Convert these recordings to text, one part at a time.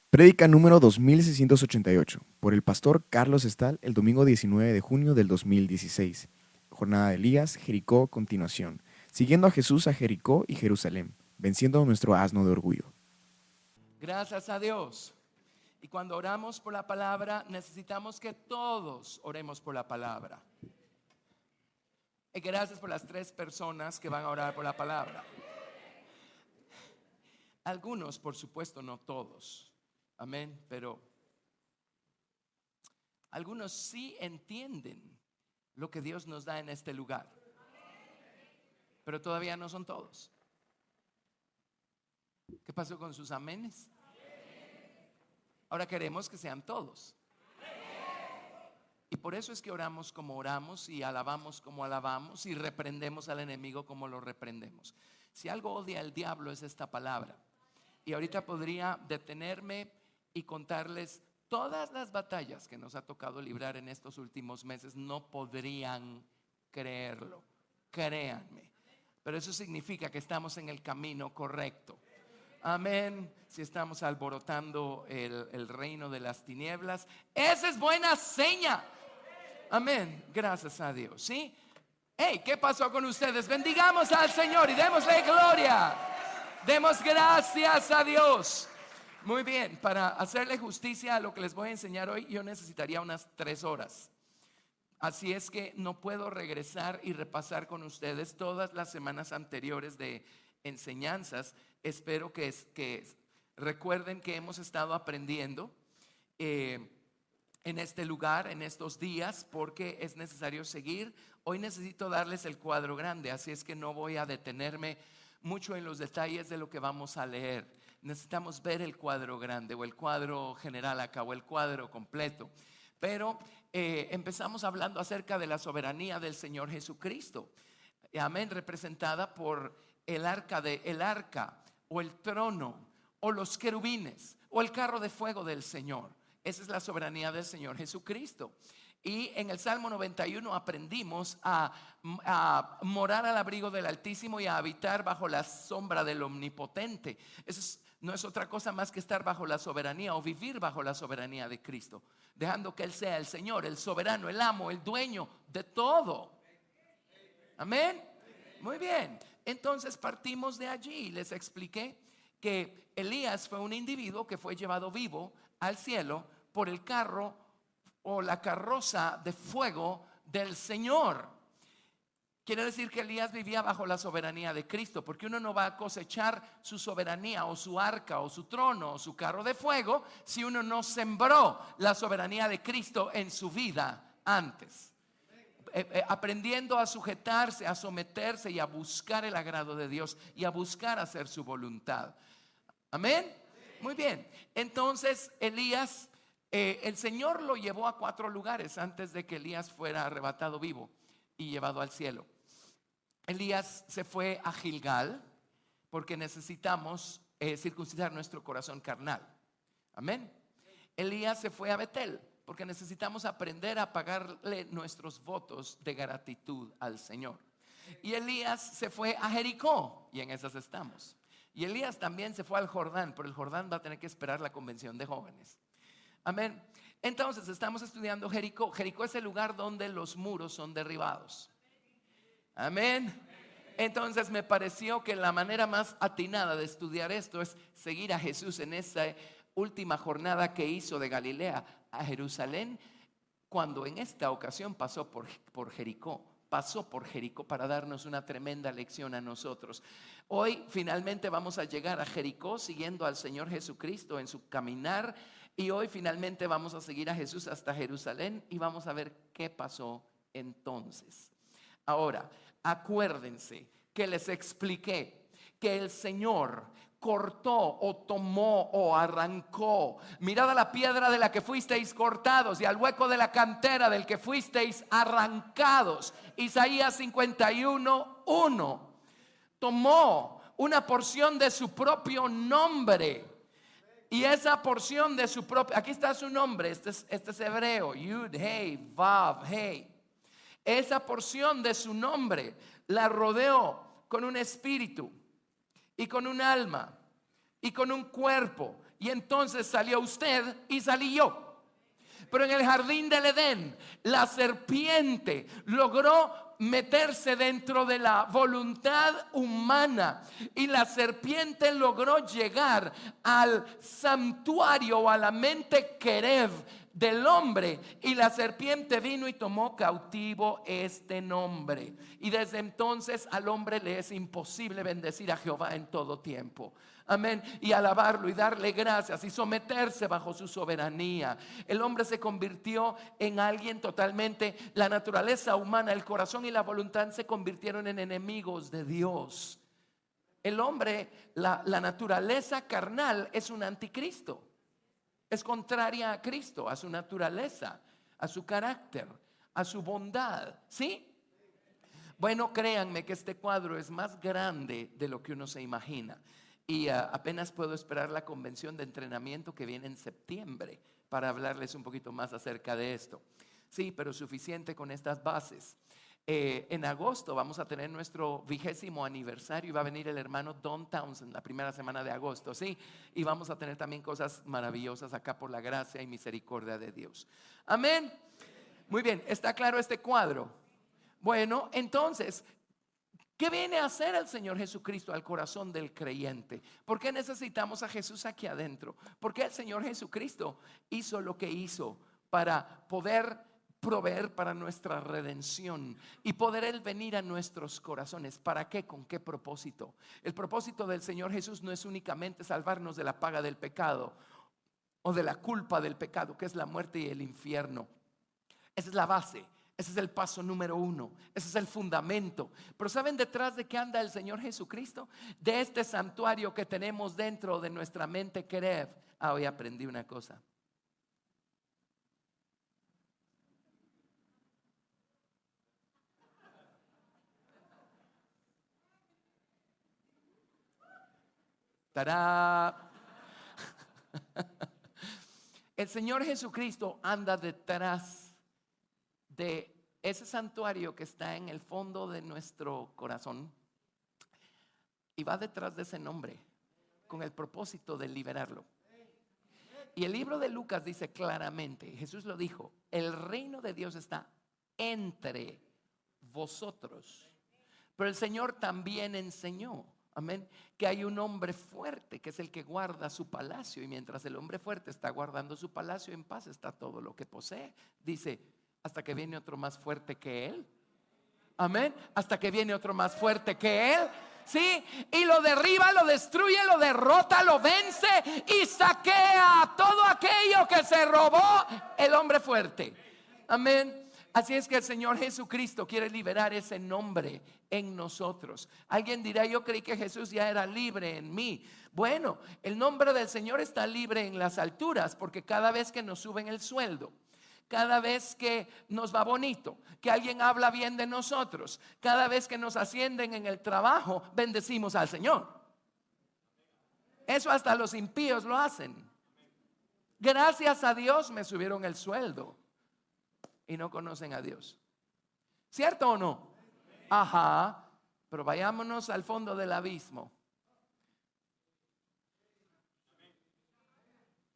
Prédica número 2688, por el pastor Carlos Estal, el domingo 19 de junio del 2016. Jornada de Elías, Jericó, continuación. Siguiendo a Jesús a Jericó y Jerusalén, venciendo nuestro asno de orgullo. Gracias a Dios. Y cuando oramos por la palabra, necesitamos que todos oremos por la palabra. Y gracias por las 3 personas que van a orar por la palabra. Algunos, por supuesto, no todos. Amén. Pero algunos sí entienden lo que Dios nos da en este lugar. Pero todavía no son todos. ¿Qué pasó con sus amenes? Ahora queremos que sean todos. Y por eso es que oramos como oramos y alabamos como alabamos y reprendemos al enemigo como lo reprendemos. Si algo odia el diablo es esta palabra. Y ahorita podría detenerme y contarles todas las batallas que nos ha tocado librar en estos últimos meses. No podrían creerlo, créanme. Pero eso significa que estamos en el camino correcto. Amén. Si estamos alborotando el reino de las tinieblas, esa es buena seña. Amén. Gracias a Dios. ¿Sí? Hey, ¿qué pasó con ustedes? Bendigamos al Señor y démosle gloria. Demos gracias a Dios. Muy bien, para hacerle justicia a lo que les voy a enseñar hoy, yo necesitaría unas 3 horas. Así es que no puedo regresar y repasar con ustedes todas las semanas anteriores de enseñanzas. Espero que recuerden que hemos estado aprendiendo en este lugar, en estos días, porque es necesario seguir. Hoy necesito darles el cuadro grande, así es que no voy a detenerme mucho en los detalles de lo que vamos a leer. Necesitamos ver el cuadro grande o el cuadro general acá o el cuadro completo. Pero empezamos hablando acerca de la soberanía del Señor Jesucristo. Amén, representada por el arca o el trono o los querubines o el carro de fuego del Señor. Esa es la soberanía del Señor Jesucristo. Y en el Salmo 91 aprendimos a morar al abrigo del Altísimo y a habitar bajo la sombra del Omnipotente. Eso no es otra cosa más que estar bajo la soberanía o vivir bajo la soberanía de Cristo, dejando que Él sea el Señor, el soberano, el amo, el dueño de todo. Amén. Muy bien. Entonces partimos de allí. Les expliqué que Elías fue un individuo que fue llevado vivo al cielo por el carro o la carroza de fuego del Señor. Quiere decir que Elías vivía bajo la soberanía de Cristo, porque uno no va a cosechar su soberanía o su arca o su trono o su carro de fuego si uno no sembró la soberanía de Cristo en su vida antes. Aprendiendo a sujetarse, a someterse y a buscar el agrado de Dios y a buscar hacer su voluntad. Amén. Muy bien. Entonces Elías, el Señor lo llevó a 4 lugares antes de que Elías fuera arrebatado vivo y llevado al cielo. Elías se fue a Gilgal porque necesitamos circuncidar nuestro corazón carnal. Amén. Elías se fue a Betel porque necesitamos aprender a pagarle nuestros votos de gratitud al Señor. Y Elías se fue a Jericó y en esas estamos. Y Elías también se fue al Jordán, pero el Jordán va a tener que esperar la convención de jóvenes. Amén. Entonces estamos estudiando Jericó. Jericó es el lugar donde los muros son derribados. Amén. Entonces me pareció que la manera más atinada de estudiar esto es seguir a Jesús en esa última jornada que hizo de Galilea a Jerusalén, cuando en esta ocasión pasó por Jericó. Pasó por Jericó para darnos una tremenda lección a nosotros. Hoy finalmente vamos a llegar a Jericó siguiendo al Señor Jesucristo en su caminar. Y hoy finalmente vamos a seguir a Jesús hasta Jerusalén y vamos a ver qué pasó entonces. Ahora, acuérdense que les expliqué que el Señor cortó o tomó o arrancó. Mirad a la piedra de la que fuisteis cortados y al hueco de la cantera del que fuisteis arrancados. Isaías 51:1. Tomó una porción de su propio nombre. Y esa porción de su propio, aquí está su nombre, este es hebreo, Yud, Hei, Vav, Hei. Esa porción de su nombre la rodeó con un espíritu y con un alma y con un cuerpo y entonces salió usted y salí yo. Pero en el jardín del Edén, la serpiente logró meterse dentro de la voluntad humana, y la serpiente logró llegar al santuario o a la mente querev del hombre, y la serpiente vino y tomó cautivo este nombre, y desde entonces al hombre le es imposible bendecir a Jehová en todo tiempo. Amén. Y alabarlo y darle gracias y someterse bajo su soberanía. El hombre se convirtió en alguien totalmente, la naturaleza humana, el corazón y la voluntad se convirtieron en enemigos de Dios. El hombre, la naturaleza carnal es un anticristo. Es contraria a Cristo, a su naturaleza, a su carácter, a su bondad. ¿Sí? Bueno, créanme que este cuadro es más grande de lo que uno se imagina. Y apenas puedo esperar la convención de entrenamiento que viene en septiembre para hablarles un poquito más acerca de esto. Sí, pero suficiente con estas bases. En agosto vamos a tener nuestro 20º aniversario y va a venir el hermano Don Townsend la primera semana de agosto, sí, y vamos a tener también cosas maravillosas acá por la gracia y misericordia de Dios. Amén. Muy bien, ¿está claro este cuadro? Bueno, entonces, ¿qué viene a hacer el Señor Jesucristo al corazón del creyente? ¿Por qué necesitamos a Jesús aquí adentro? ¿Por qué el Señor Jesucristo hizo lo que hizo para poder proveer para nuestra redención y poder Él venir a nuestros corazones? ¿Para qué? ¿Con qué propósito? El propósito del Señor Jesús no es únicamente salvarnos de la paga del pecado o de la culpa del pecado, que es la muerte y el infierno. Esa es la base. Ese es el paso número 1. Ese es el fundamento. Pero ¿saben detrás de qué anda el Señor Jesucristo? De este santuario que tenemos dentro de nuestra mente querer. Hoy aprendí una cosa. ¡Tará! El Señor Jesucristo anda detrás de ese santuario que está en el fondo de nuestro corazón y va detrás de ese nombre con el propósito de liberarlo. Y el libro de Lucas dice claramente, Jesús lo dijo, el reino de Dios está entre vosotros. Pero el Señor también enseñó, amén, que hay un hombre fuerte que es el que guarda su palacio, y mientras el hombre fuerte está guardando su palacio, en paz está todo lo que posee. Dice, hasta que viene otro más fuerte que él. Amén. Hasta que viene otro más fuerte que él. Sí, y lo derriba, lo destruye, lo derrota, lo vence y saquea todo aquello que se robó el hombre fuerte. Amén. Así es que el Señor Jesucristo quiere liberar ese nombre en nosotros. Alguien dirá, yo creí que Jesús ya era libre en mí. Bueno, el nombre del Señor está libre en las alturas, porque cada vez que nos suben el sueldo, cada vez que nos va bonito, que alguien habla bien de nosotros, cada vez que nos ascienden en el trabajo, bendecimos al Señor. Eso hasta los impíos lo hacen. Gracias a Dios me subieron el sueldo. Y no conocen a Dios. ¿Cierto o no? Ajá. Pero vayámonos al fondo del abismo.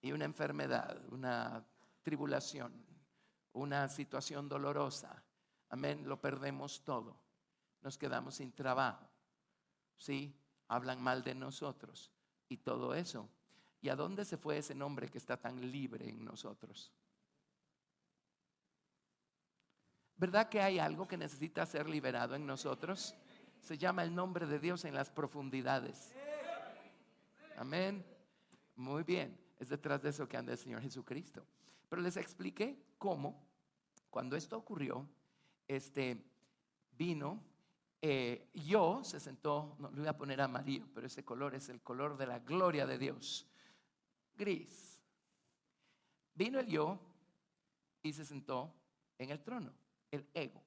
Y una enfermedad, una tribulación, una situación dolorosa. Amén. Lo perdemos todo. Nos quedamos sin trabajo. Sí. Hablan mal de nosotros. Y todo eso. ¿Y a dónde se fue ese nombre que está tan libre en nosotros? ¿Verdad que hay algo que necesita ser liberado en nosotros? Se llama el nombre de Dios en las profundidades. Amén. Muy bien. Es detrás de eso que anda el Señor Jesucristo. Pero les expliqué cómo, cuando esto ocurrió, vino, se sentó, no le voy a poner amarillo, pero ese color es el color de la gloria de Dios. Gris. Vino el yo y se sentó en el trono. El ego.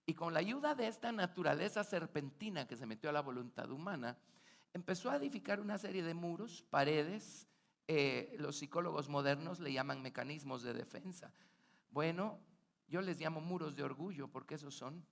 Y con la ayuda de esta naturaleza serpentina que se metió a la voluntad humana, empezó a edificar una serie de muros, paredes. Los psicólogos modernos le llaman mecanismos de defensa. Bueno, yo les llamo muros de orgullo, porque esos son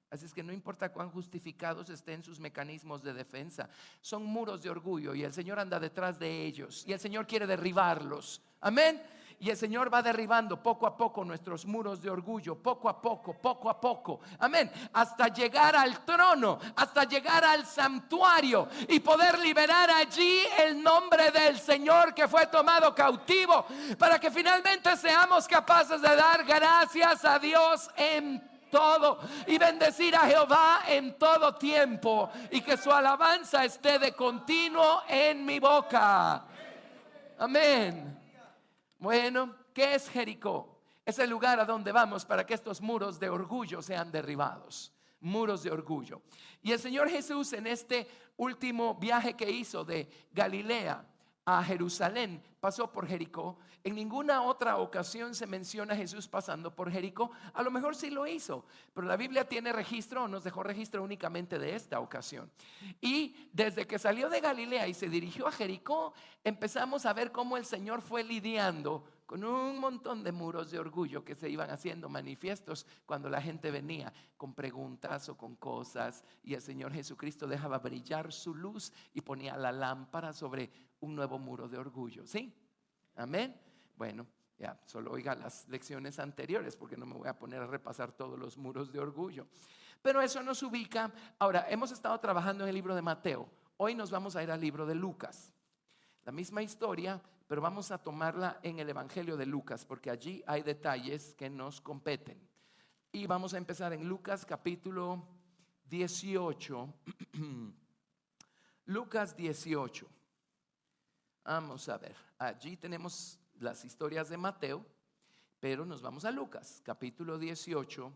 Así es que no importa cuán justificados estén sus mecanismos de defensa, son muros de orgullo y el Señor anda detrás de ellos y el Señor quiere derribarlos. Amén. Y el Señor va derribando poco a poco nuestros muros de orgullo, poco a poco, amén, hasta llegar al trono, hasta llegar al santuario y poder liberar allí el nombre del Señor que fue tomado cautivo, para que finalmente seamos capaces de dar gracias a Dios en todo y bendecir a Jehová en todo tiempo, y que su alabanza esté de continuo en mi boca. Amén. Bueno, ¿qué es Jericó? Es el lugar a donde vamos para que estos muros de orgullo sean derribados. Muros de orgullo. Y el Señor Jesús, en este último viaje que hizo de Galilea a Jerusalén, pasó por Jericó. En ninguna otra ocasión se menciona a Jesús pasando por Jericó. A lo mejor sí lo hizo, pero la Biblia tiene registro, nos dejó registro únicamente de esta ocasión. Y desde que salió de Galilea y se dirigió a Jericó, empezamos a ver cómo el Señor fue lidiando con un montón de muros de orgullo que se iban haciendo manifiestos cuando la gente venía con preguntas o con cosas, y el Señor Jesucristo dejaba brillar su luz y ponía la lámpara sobre un nuevo muro de orgullo. ¿Sí? Amén. Bueno, ya solo oiga las lecciones anteriores, porque no me voy a poner a repasar todos los muros de orgullo. Pero eso nos ubica. Ahora, hemos estado trabajando en el libro de Mateo. Hoy nos vamos a ir al libro de Lucas. La misma historia, pero vamos a tomarla en el Evangelio de Lucas, porque allí hay detalles que nos competen. Y vamos a empezar en Lucas capítulo 18. Lucas 18. Vamos a ver, allí tenemos las historias de Mateo, pero nos vamos a Lucas capítulo 18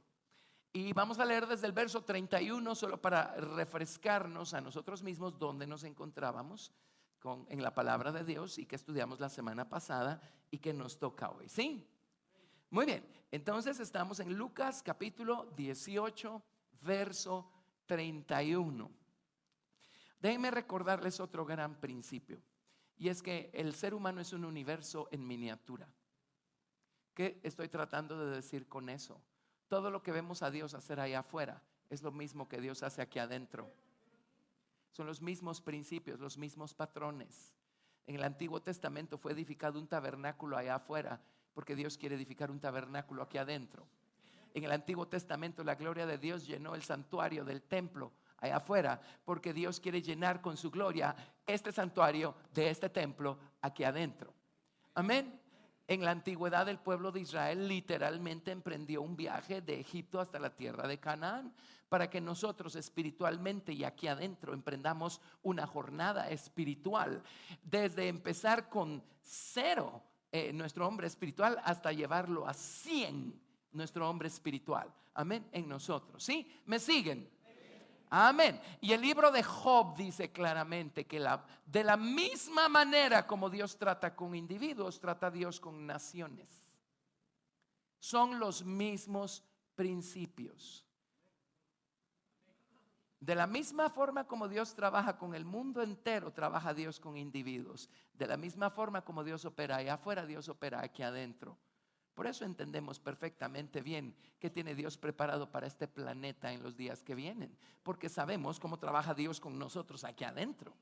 y vamos a leer desde el verso 31, solo para refrescarnos a nosotros mismos dónde nos encontrábamos en la palabra de Dios y que estudiamos la semana pasada y que nos toca hoy. ¿Sí? Muy bien, entonces estamos en Lucas capítulo 18, verso 31. Déjenme recordarles otro gran principio, y es que el ser humano es un universo en miniatura. ¿Qué estoy tratando de decir con eso? Todo lo que vemos a Dios hacer allá afuera es lo mismo que Dios hace aquí adentro. Son los mismos principios, los mismos patrones. En el Antiguo Testamento fue edificado un tabernáculo allá afuera, porque Dios quiere edificar un tabernáculo aquí adentro. En el Antiguo Testamento la gloria de Dios llenó el santuario del templo allá afuera, porque Dios quiere llenar con su gloria este santuario de este templo aquí adentro. Amén. En la antigüedad el pueblo de Israel literalmente emprendió un viaje de Egipto hasta la tierra de Canaán, para que nosotros espiritualmente y aquí adentro emprendamos una jornada espiritual, desde empezar con 0 nuestro hombre espiritual hasta llevarlo a 100 nuestro hombre espiritual. Amén. En nosotros. ¿Sí? ¿Me siguen? Amén. Y el libro de Job dice claramente que de la misma manera como Dios trata con individuos, trata Dios con naciones. Son los mismos principios. De la misma forma como Dios trabaja con el mundo entero, trabaja Dios con individuos. De la misma forma como Dios opera allá afuera, Dios opera aquí adentro. Por eso entendemos perfectamente bien qué tiene Dios preparado para este planeta en los días que vienen, porque sabemos cómo trabaja Dios con nosotros aquí adentro.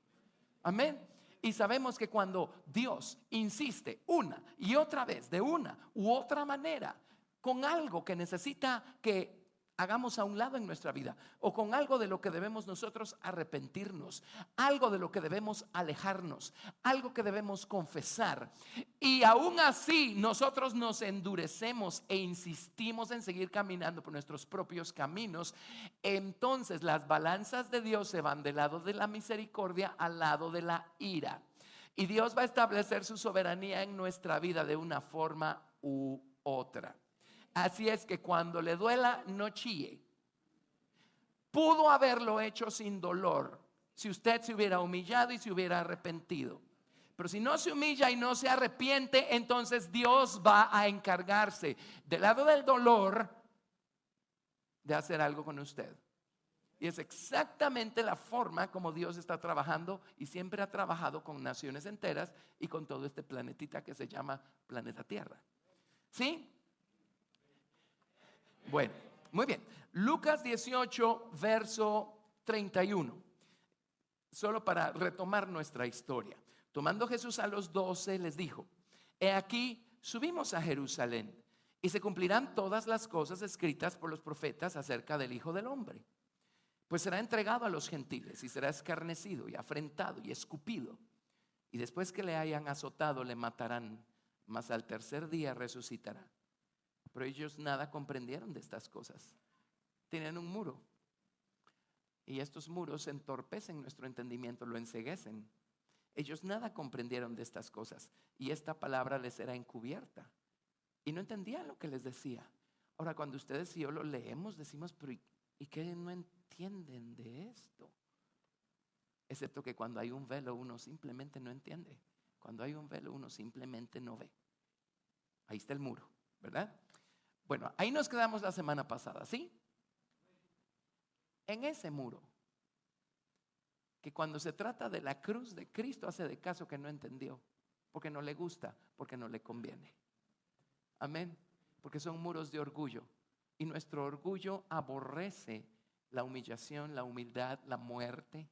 Amén. Y sabemos que cuando Dios insiste una y otra vez, de una u otra manera, con algo que necesita que hagamos a un lado en nuestra vida, o con algo de lo que debemos nosotros arrepentirnos, algo de lo que debemos alejarnos, algo que debemos confesar, y aún así nosotros nos endurecemos e insistimos en seguir caminando por nuestros propios caminos, entonces las balanzas de Dios se van del lado de la misericordia al lado de la ira, y Dios va a establecer su soberanía en nuestra vida de una forma u otra. Así es que cuando le duela, no chille. Pudo haberlo hecho sin dolor si usted se hubiera humillado y se hubiera arrepentido. Pero si no se humilla y no se arrepiente, entonces Dios va a encargarse del lado del dolor de hacer algo con usted. Y es exactamente la forma como Dios está trabajando y siempre ha trabajado con naciones enteras y con todo este planetita que se llama planeta Tierra. ¿Sí? Bueno, Muy bien. Lucas 18, verso 31. Solo para retomar nuestra historia. Tomando Jesús a los 12, les dijo: he aquí, subimos a Jerusalén, y se cumplirán todas las cosas escritas por los profetas acerca del Hijo del Hombre. Pues será entregado a los gentiles, y será escarnecido, y afrentado, y escupido. Y después que le hayan azotado, le matarán, mas al tercer día resucitará. Pero ellos nada comprendieron de estas cosas. Tenían un muro, y estos muros entorpecen nuestro entendimiento, lo enceguecen. Ellos nada comprendieron de estas cosas, y esta palabra les era encubierta, y no entendían lo que les decía. Ahora, cuando ustedes y yo lo leemos, decimos: pero ¿y qué no entienden de esto? Excepto que cuando hay un velo, uno simplemente no entiende. Cuando hay un velo, uno simplemente no ve. Ahí está el muro, ¿verdad? Bueno, ahí nos quedamos la semana pasada, ¿sí? En ese muro, que cuando se trata de la cruz de Cristo hace de caso que no entendió, porque no le gusta, porque no le conviene. Amén. Porque son muros de orgullo, y nuestro orgullo aborrece la humillación, la humildad, la muerte.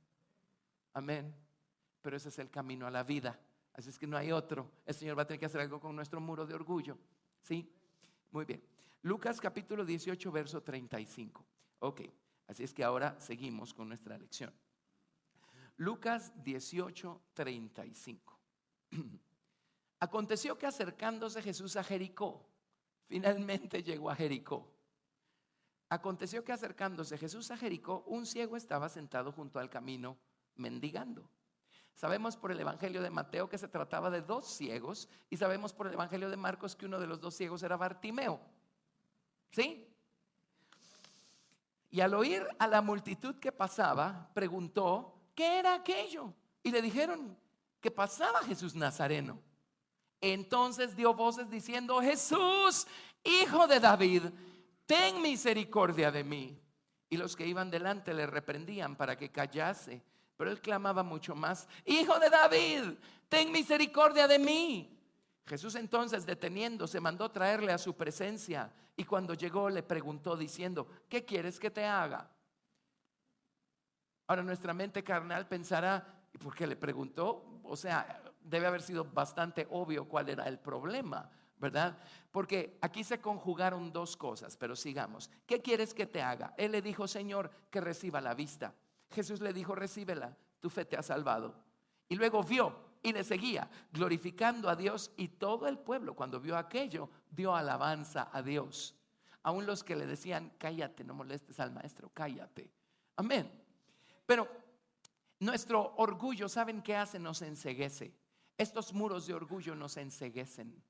Amén. Pero ese es el camino a la vida, así es que no hay otro. El Señor va a tener que hacer algo con nuestro muro de orgullo. ¿Sí? Muy bien. Lucas capítulo 18, verso 35. Ok, así es que ahora seguimos con nuestra lección. Lucas 18, 35. Aconteció que acercándose Jesús a Jericó, finalmente llegó a Jericó. Aconteció que acercándose Jesús a Jericó, un ciego estaba sentado junto al camino mendigando. Sabemos por el evangelio de Mateo que se trataba de dos ciegos, y sabemos por el evangelio de Marcos que uno de los dos ciegos era Bartimeo. ¿Sí? Y al oír a la multitud que pasaba, preguntó: ¿qué era aquello? Y le dijeron que pasaba Jesús Nazareno. Entonces dio voces diciendo: Jesús, hijo de David, ten misericordia de mí. Y los que iban delante le reprendían para que callase, pero él clamaba mucho más: Hijo de David, ten misericordia de mí. Jesús entonces, deteniéndose, mandó traerle a su presencia, y cuando llegó le preguntó diciendo: ¿qué quieres que te haga? Ahora nuestra mente carnal pensará: ¿y por qué le preguntó? O sea, debe haber sido bastante obvio cuál era el problema, ¿verdad? Porque aquí se conjugaron dos cosas, pero sigamos. ¿Qué quieres que te haga? Él le dijo: Señor, que reciba la vista. Jesús le dijo: recíbela, tu fe te ha salvado. Y luego vio y le seguía, glorificando a Dios, y todo el pueblo, cuando vio aquello, dio alabanza a Dios. Aún los que le decían: cállate, no molestes al maestro, cállate. Amén. Pero nuestro orgullo, ¿saben qué hace? Nos enceguece. Estos muros de orgullo nos enceguecen,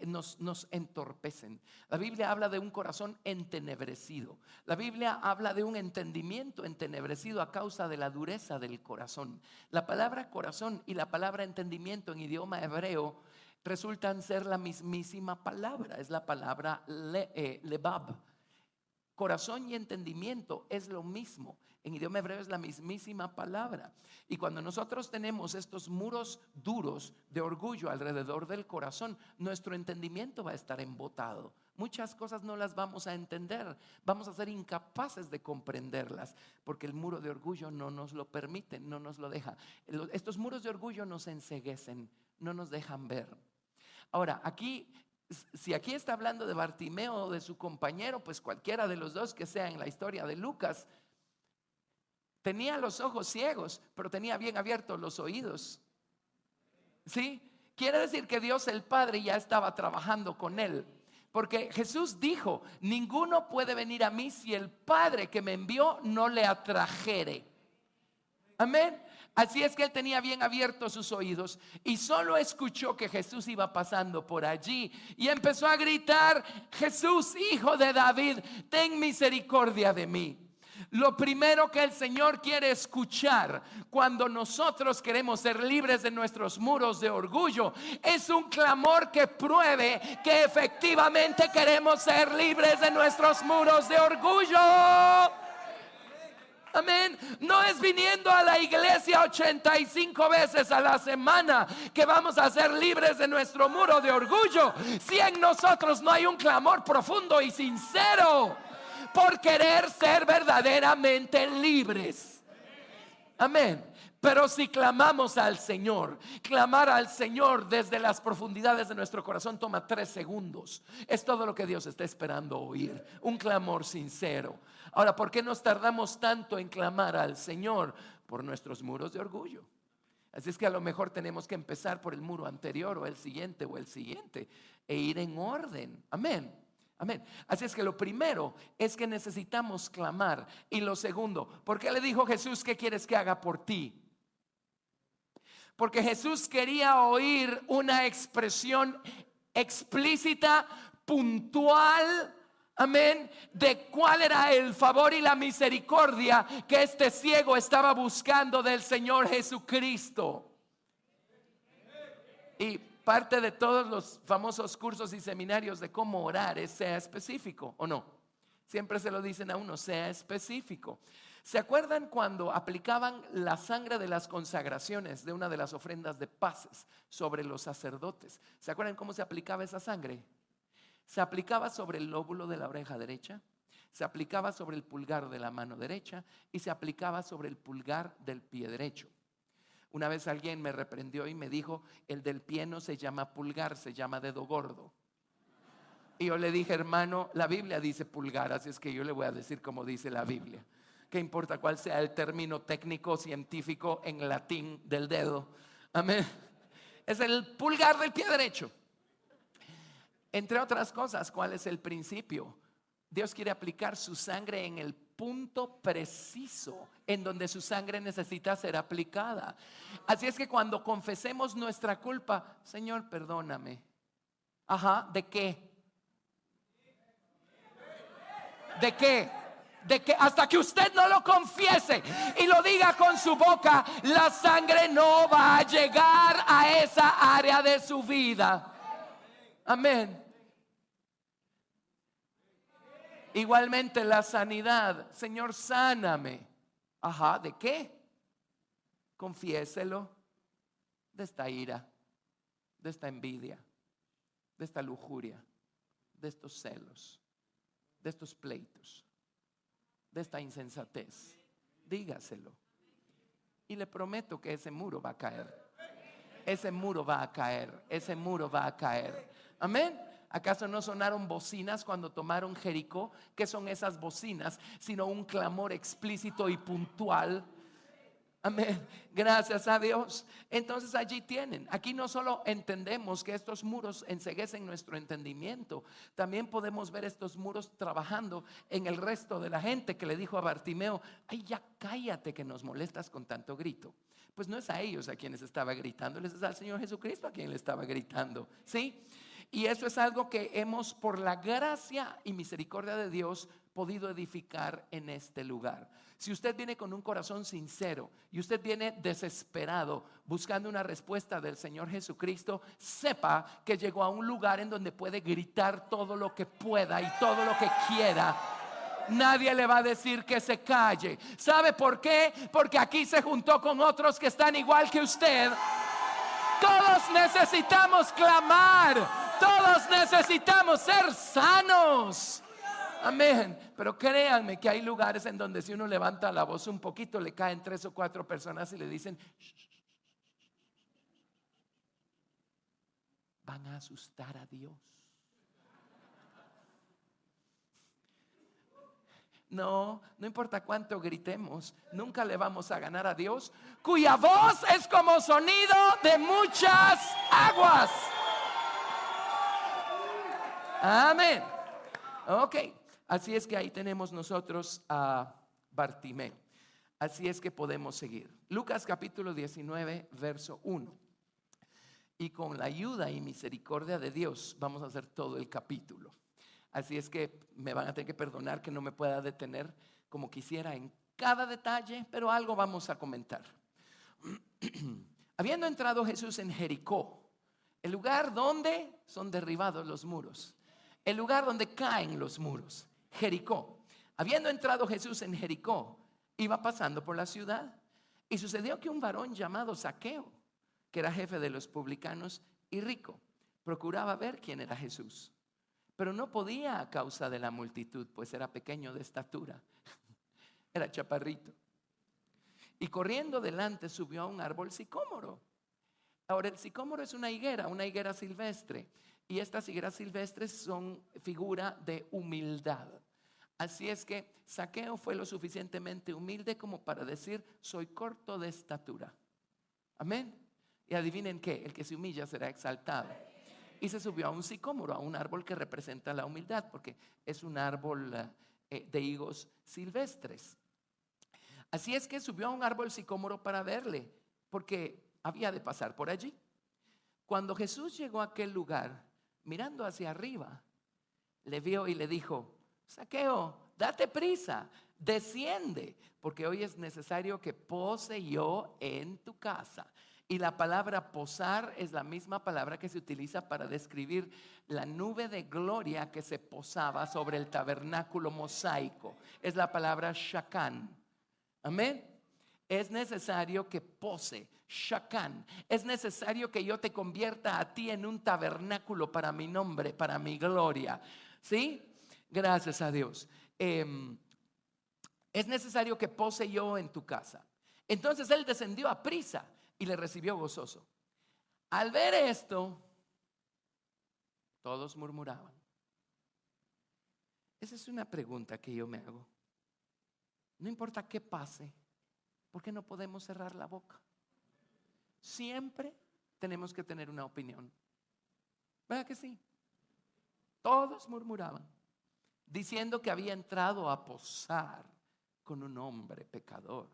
nos entorpecen. La Biblia habla de un corazón entenebrecido. La Biblia habla de un entendimiento entenebrecido a causa de la dureza del corazón. La palabra corazón y la palabra entendimiento en idioma hebreo resultan ser la mismísima palabra. Es la palabra lebab. Corazón y entendimiento es lo mismo. En idioma hebreo es la mismísima palabra. Y cuando nosotros tenemos estos muros duros de orgullo alrededor del corazón, nuestro entendimiento va a estar embotado. Muchas cosas no las vamos a entender. Vamos a ser incapaces de comprenderlas, porque el muro de orgullo no nos lo permite, no nos lo deja. Estos muros de orgullo nos enceguecen, no nos dejan ver. Ahora, si aquí está hablando de Bartimeo o de su compañero, pues cualquiera de los dos que sea en la historia de Lucas, tenía los ojos ciegos, pero tenía bien abiertos los oídos. ¿Sí? Quiere decir que Dios el Padre ya estaba trabajando con él. Porque Jesús dijo: ninguno puede venir a mí si el Padre que me envió no le atrajere. Amén. Así es que él tenía bien abiertos sus oídos y solo escuchó que Jesús iba pasando por allí y empezó a gritar: Jesús, hijo de David, ten misericordia de mí. Lo primero que el Señor quiere escuchar cuando nosotros queremos ser libres de nuestros muros de orgullo es un clamor que pruebe que efectivamente queremos ser libres de nuestros muros de orgullo. Amén. No es viniendo a la iglesia 85 veces a la semana que vamos a ser libres de nuestro muro de orgullo. Si en nosotros no hay un clamor profundo y sincero por querer ser verdaderamente libres. Amén. Pero si clamamos al Señor, clamar al Señor desde las profundidades de nuestro corazón toma 3 segundos. Es todo lo que Dios está esperando oír, un clamor sincero. Ahora, ¿por qué nos tardamos tanto en clamar al Señor? Por nuestros muros de orgullo. Así es que a lo mejor tenemos que empezar por el muro anterior o el siguiente e ir en orden. Amén. Amén. Así es que lo primero es que necesitamos clamar. Y lo segundo, ¿por qué le dijo Jesús qué quieres que haga por ti? Porque Jesús quería oír una expresión explícita, puntual, amén, de cuál era el favor y la misericordia que este ciego estaba buscando del Señor Jesucristo. Y parte de todos los famosos cursos y seminarios de cómo orar es sea específico, ¿o no? Siempre se lo dicen a uno, sea específico. ¿Se acuerdan cuando aplicaban la sangre de las consagraciones de una de las ofrendas de paces sobre los sacerdotes? ¿Se acuerdan cómo se aplicaba esa sangre? Se aplicaba sobre el lóbulo de la oreja derecha, se aplicaba sobre el pulgar de la mano derecha y se aplicaba sobre el pulgar del pie derecho. Una vez alguien me reprendió y me dijo, el del pie no se llama pulgar, se llama dedo gordo. Y yo le dije, hermano, la Biblia dice pulgar, así es que yo le voy a decir como dice la Biblia. ¿Qué importa cuál sea el término técnico científico en latín del dedo? Amén. Es el pulgar del pie derecho. Entre otras cosas, ¿cuál es el principio? Dios quiere aplicar su sangre en el punto preciso en donde su sangre necesita ser aplicada. Así es que cuando confesemos nuestra culpa, Señor, perdóname. Ajá, ¿de qué? ¿De qué? De que hasta que usted no lo confiese y lo diga con su boca, la sangre no va a llegar a esa área de su vida. Amén. Igualmente la sanidad, Señor, sáname. Ajá, ¿de qué? Confiéselo. De esta ira, de esta envidia, de esta lujuria, de estos celos, de estos pleitos, de esta insensatez. Dígaselo. Y le prometo que ese muro va a caer. Ese muro va a caer. Ese muro va a caer. Amén. ¿Acaso no sonaron bocinas cuando tomaron Jericó? ¿Qué son esas bocinas? Sino un clamor explícito y puntual. Amén. Gracias a Dios. Entonces allí tienen. Aquí no solo entendemos que estos muros enceguecen nuestro entendimiento, también podemos ver estos muros trabajando en el resto de la gente que le dijo a Bartimeo, ay, ya cállate que nos molestas con tanto grito. Pues no es a ellos a quienes estaba gritando, les es al Señor Jesucristo a quien le estaba gritando. ¿Sí? Y eso es algo que hemos, por la gracia y misericordia de Dios, podido edificar en este lugar. Si usted viene con un corazón sincero y usted viene desesperado buscando una respuesta del Señor Jesucristo, sepa que llegó a un lugar en donde puede gritar todo lo que pueda y todo lo que quiera. Nadie le va a decir que se calle. ¿Sabe por qué? Porque aquí se juntó con otros que están igual que usted. Todos necesitamos clamar. Todos necesitamos ser sanos. Amén. Pero créanme que hay lugares en donde si uno levanta la voz un poquito, le caen 3 o 4 personas y le dicen, van a asustar a Dios. No importa cuánto gritemos, nunca le vamos a ganar a Dios, cuya voz es como sonido de muchas aguas. Amén. Ok, así es que ahí tenemos nosotros a Bartimeo. Así es que podemos seguir. Lucas capítulo 19, verso 1. Y con la ayuda y misericordia de Dios vamos a hacer todo el capítulo. Así es que me van a tener que perdonar que no me pueda detener como quisiera en cada detalle, pero algo vamos a comentar. Habiendo entrado Jesús en Jericó, el lugar donde son derribados los muros, el lugar donde caen los muros, Jericó. Habiendo entrado Jesús en Jericó, iba pasando por la ciudad. Y sucedió que un varón llamado Zaqueo, que era jefe de los publicanos y rico, procuraba ver quién era Jesús, pero no podía a causa de la multitud, pues era pequeño de estatura, era chaparrito. Y corriendo delante subió a un árbol sicómoro. Ahora el sicómoro es una higuera silvestre. Y estas higueras silvestres son figura de humildad. Así es que Zaqueo fue lo suficientemente humilde como para decir: soy corto de estatura. Amén. Y adivinen qué, el que se humilla será exaltado. Y se subió a un sicómoro, a un árbol que representa la humildad, porque es un árbol de higos silvestres. Así es que subió a un árbol sicómoro para verle, porque había de pasar por allí. Cuando Jesús llegó a aquel lugar, mirando hacia arriba, le vio y le dijo: Zaqueo, date prisa, desciende, porque hoy es necesario que pose yo en tu casa. Y la palabra posar es la misma palabra que se utiliza para describir la nube de gloria que se posaba sobre el tabernáculo mosaico. Es la palabra shakán. Amén. Es necesario que pose, shakán. Es necesario que yo te convierta a ti en un tabernáculo para mi nombre, para mi gloria. ¿Sí? Gracias a Dios. Es necesario que pose yo en tu casa. Entonces él descendió a prisa y le recibió gozoso. Al ver esto, todos murmuraban. Esa es una pregunta que yo me hago. No importa qué pase, ¿por qué no podemos cerrar la boca? Siempre tenemos que tener una opinión. ¿Verdad que sí? Todos murmuraban, diciendo que había entrado a posar con un hombre pecador.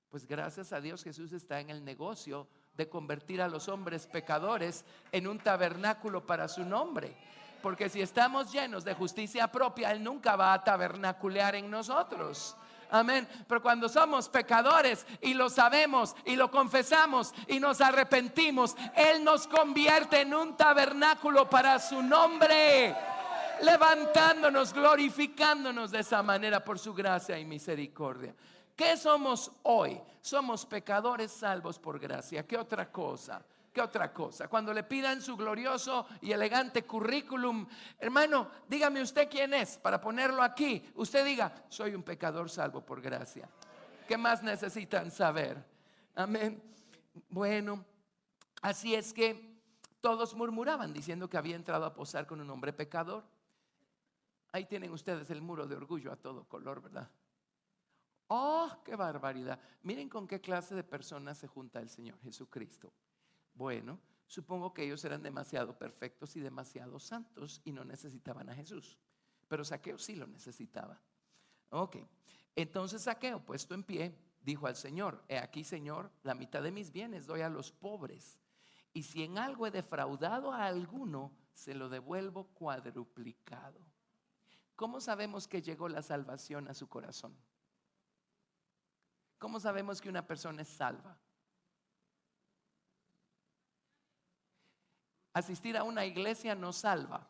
Pues gracias a Dios Jesús está en el negocio de convertir a los hombres pecadores en un tabernáculo para su nombre. Porque si estamos llenos de justicia propia, Él nunca va a tabernaculear en nosotros. Amén. Pero cuando somos pecadores y lo sabemos y lo confesamos y nos arrepentimos, Él nos convierte en un tabernáculo para su nombre, levantándonos, glorificándonos de esa manera por su gracia y misericordia. ¿Qué somos hoy? Somos pecadores salvos por gracia. ¿Qué otra cosa? ¿Qué otra cosa? Cuando le pidan su glorioso y elegante currículum, hermano, dígame usted quién es, para ponerlo aquí. Usted diga: soy un pecador salvo por gracia. ¿Qué más necesitan saber? Amén. Bueno, así es que todos murmuraban diciendo que había entrado a posar con un hombre pecador. Ahí tienen ustedes el muro de orgullo a todo color, ¿verdad? ¡Oh, qué barbaridad! Miren con qué clase de personas se junta el Señor Jesucristo. Bueno, supongo que ellos eran demasiado perfectos y demasiado santos y no necesitaban a Jesús. Pero Zaqueo sí lo necesitaba. Ok, entonces Zaqueo, puesto en pie, dijo al Señor: he aquí, Señor, la mitad de mis bienes doy a los pobres, y si en algo he defraudado a alguno, se lo devuelvo cuadruplicado. ¿Cómo sabemos que llegó la salvación a su corazón? ¿Cómo sabemos que una persona es salva? Asistir a una iglesia no salva.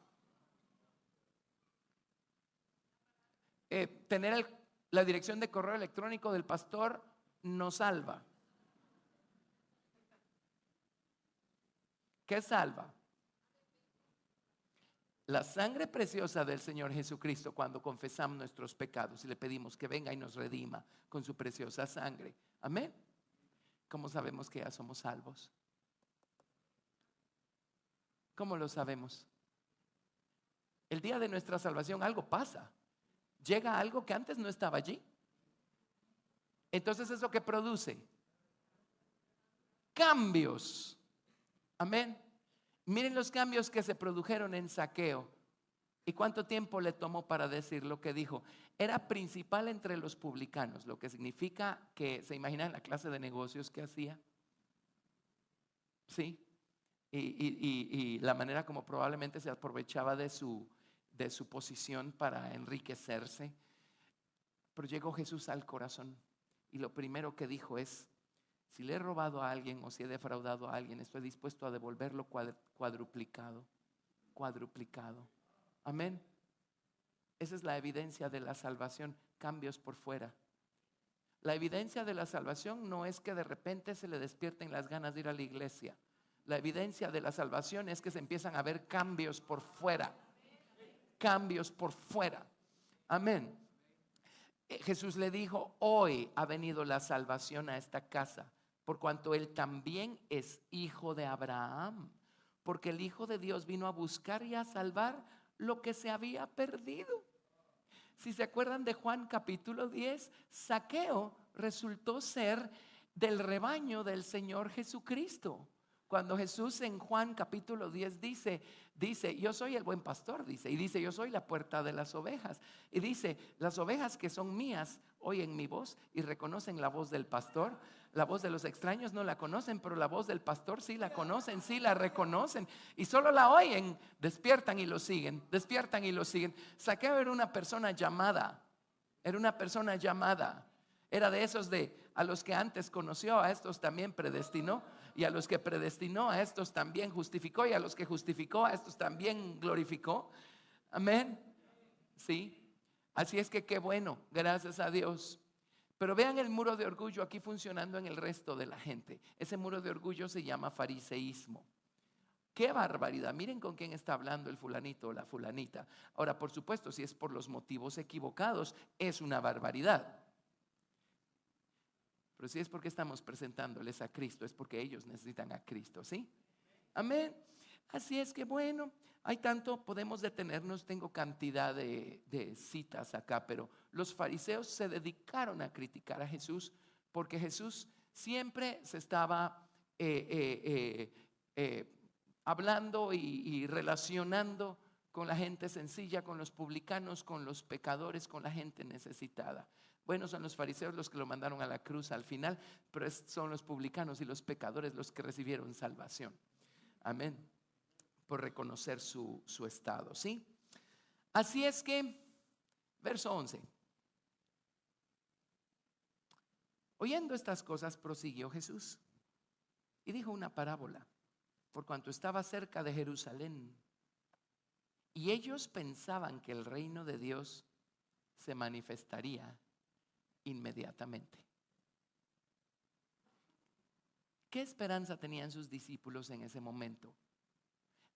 Tener la dirección de correo electrónico del pastor no salva. ¿Qué salva? La sangre preciosa del Señor Jesucristo, cuando confesamos nuestros pecados y le pedimos que venga y nos redima con su preciosa sangre. Amén. ¿Cómo sabemos que ya somos salvos? ¿Cómo lo sabemos? El día de nuestra salvación algo pasa. Llega algo que antes no estaba allí. Entonces, ¿eso qué produce? Cambios. Amén. Miren los cambios que se produjeron en Zaqueo. ¿Y cuánto tiempo le tomó para decir lo que dijo? Era principal entre los publicanos, lo que significa que se imaginan la clase de negocios que hacía. Sí. Y la manera como probablemente se aprovechaba de su posición para enriquecerse. Pero llegó Jesús al corazón y lo primero que dijo es: si le he robado a alguien o si he defraudado a alguien, estoy dispuesto a devolverlo cuadruplicado. Amén. Esa es la evidencia de la salvación, cambios por fuera. La evidencia de la salvación no es que de repente se le despierten las ganas de ir a la iglesia. La evidencia de la salvación es que se empiezan a ver cambios por fuera. cambios por fuera. Amén. Jesús le dijo: hoy ha venido la salvación a esta casa, por cuanto él también es hijo de Abraham, porque el Hijo de Dios vino a buscar y a salvar lo que se había perdido. Si se acuerdan de Juan capítulo 10, Zaqueo resultó ser del rebaño del Señor Jesucristo. Cuando Jesús en Juan capítulo 10 dice, yo soy el buen pastor, y dice, yo soy la puerta de las ovejas. Y dice, las ovejas que son mías oyen mi voz y reconocen la voz del pastor. La voz de los extraños no la conocen, pero la voz del pastor sí la conocen, sí la reconocen. Y solo la oyen, despiertan y lo siguen, despiertan y lo siguen. Zaqueo era una persona llamada, era de esos a los que antes conoció, a estos también predestinó, y a los que predestinó, a estos también justificó, y a los que justificó, a estos también glorificó. Amén. Sí. Así es que qué bueno, gracias a Dios. Pero vean el muro de orgullo aquí funcionando en el resto de la gente. Ese muro de orgullo se llama fariseísmo. ¡Qué barbaridad! Miren con quién está hablando el fulanito o la fulanita. Ahora, por supuesto, si es por los motivos equivocados, es una barbaridad. Pero si es porque estamos presentándoles a Cristo, es porque ellos necesitan a Cristo, ¿sí? Amén. Así es que bueno, hay tanto, podemos detenernos, tengo cantidad de citas acá, pero los fariseos se dedicaron a criticar a Jesús porque Jesús siempre se estaba hablando y relacionando con la gente sencilla, con los publicanos, con los pecadores, con la gente necesitada. Bueno, son los fariseos los que lo mandaron a la cruz al final, pero son los publicanos y los pecadores los que recibieron salvación. Amén. Por reconocer su estado, ¿sí? Así es que, verso 11. Oyendo estas cosas, prosiguió Jesús y dijo una parábola, por cuanto estaba cerca de Jerusalén, y ellos pensaban que el reino de Dios se manifestaría inmediatamente. ¿Qué esperanza tenían sus discípulos en ese momento?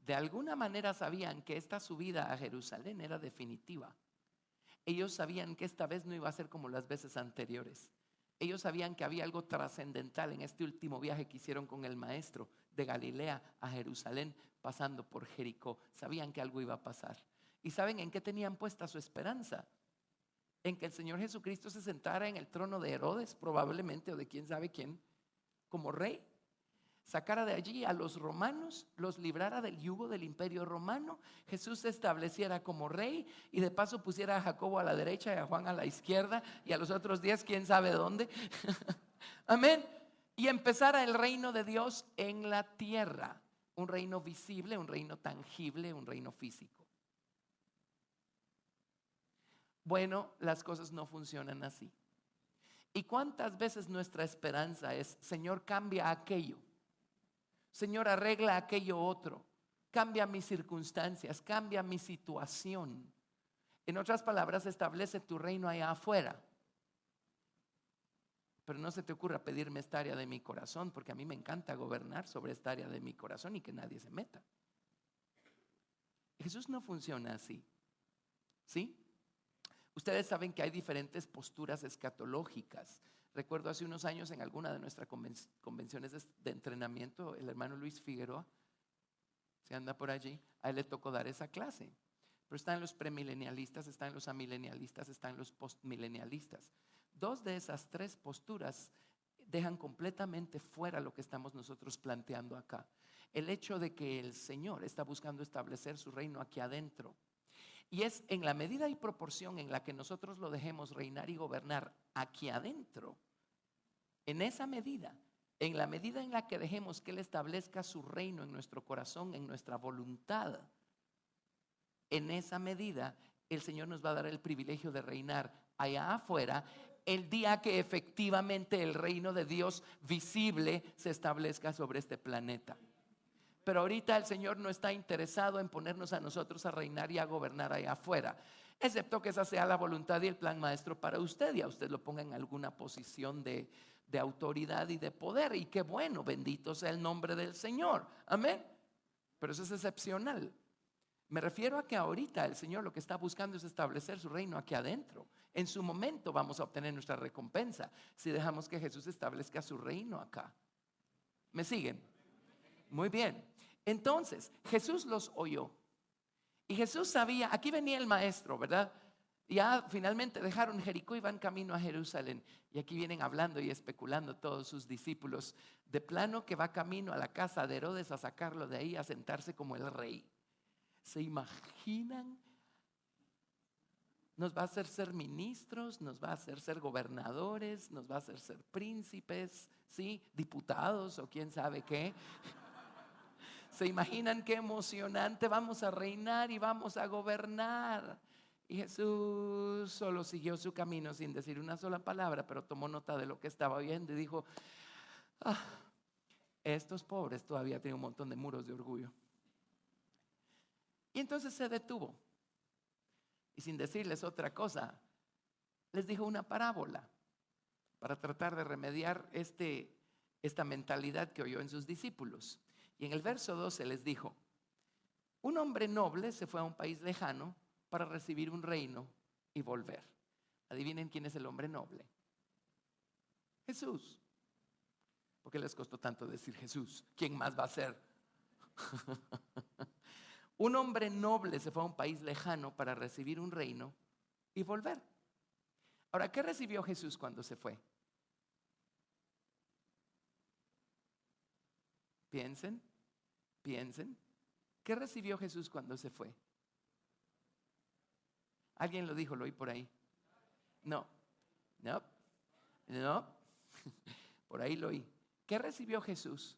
De alguna manera sabían que esta subida a Jerusalén era definitiva. Ellos sabían que esta vez no iba a ser como las veces anteriores. Ellos sabían que había algo trascendental en este último viaje que hicieron con el maestro de Galilea a Jerusalén, pasando por Jericó. Sabían que algo iba a pasar. ¿Y saben en qué tenían puesta su esperanza? En que el Señor Jesucristo se sentara en el trono de Herodes, probablemente, o de quién sabe quién, como rey. Sacara de allí a los romanos, los librara del yugo del imperio romano. Jesús se estableciera como rey y de paso pusiera a Jacobo a la derecha y a Juan a la izquierda y a los otros 10 quién sabe dónde. Amén. Y empezara el reino de Dios en la tierra. Un reino visible, un reino tangible, un reino físico. Bueno, las cosas no funcionan así. ¿Y cuántas veces nuestra esperanza es: Señor, cambia aquello? Señor, arregla aquello otro, cambia mis circunstancias, cambia mi situación. En otras palabras, establece tu reino allá afuera. Pero no se te ocurra pedirme esta área de mi corazón, porque a mí me encanta gobernar sobre esta área de mi corazón y que nadie se meta. Jesús no funciona así, ¿sí? Ustedes saben que hay diferentes posturas escatológicas. Recuerdo hace unos años en alguna de nuestras convenciones de entrenamiento, el hermano Luis Figueroa, se anda por allí, a él le tocó dar esa clase. Pero están los premilenialistas, están los amilenialistas, están los postmilenialistas. Dos de esas tres posturas dejan completamente fuera lo que estamos nosotros planteando acá. El hecho de que el Señor está buscando establecer su reino aquí adentro. Y es en la medida y proporción en la que nosotros lo dejemos reinar y gobernar aquí adentro, en esa medida, en la medida en la que dejemos que Él establezca su reino en nuestro corazón, en nuestra voluntad, en esa medida el Señor nos va a dar el privilegio de reinar allá afuera el día que efectivamente el reino de Dios visible se establezca sobre este planeta. Pero ahorita el Señor no está interesado en ponernos a nosotros a reinar y a gobernar allá afuera, excepto que esa sea la voluntad y el plan maestro para usted, y a usted lo ponga en alguna posición de autoridad y de poder. Y qué bueno, bendito sea el nombre del Señor. Amén. Pero eso es excepcional. Me refiero a que ahorita el Señor lo que está buscando es establecer su reino aquí adentro. En su momento vamos a obtener nuestra recompensa si dejamos que Jesús establezca su reino acá. ¿Me siguen? Muy bien. Entonces, Jesús los oyó. Y Jesús sabía, aquí venía el maestro, ¿verdad? Ya finalmente dejaron Jericó y van camino a Jerusalén. Y aquí vienen hablando y especulando todos sus discípulos. De plano que va camino a la casa de Herodes a sacarlo de ahí, a sentarse como el rey. ¿Se imaginan? Nos va a hacer ser ministros, nos va a hacer ser gobernadores, nos va a hacer ser príncipes, ¿sí? Diputados o quién sabe qué. ¿Se imaginan qué emocionante? Vamos a reinar y vamos a gobernar. Y Jesús solo siguió su camino sin decir una sola palabra, pero tomó nota de lo que estaba viendo y dijo: estos pobres todavía tienen un montón de muros de orgullo. Y entonces se detuvo y sin decirles otra cosa, les dijo una parábola para tratar de remediar esta mentalidad que oyó en sus discípulos. Y en el verso 12 les dijo: un hombre noble se fue a un país lejano para recibir un reino y volver. Adivinen quién es el hombre noble. Jesús. ¿Por qué les costó tanto decir Jesús? ¿Quién más va a ser? Un hombre noble se fue a un país lejano para recibir un reino y volver. Ahora, ¿qué recibió Jesús cuando se fue? Piensen. ¿Qué recibió Jesús cuando se fue? ¿Alguien lo dijo? ¿Lo oí por ahí? No. Por ahí lo oí. ¿Qué recibió Jesús?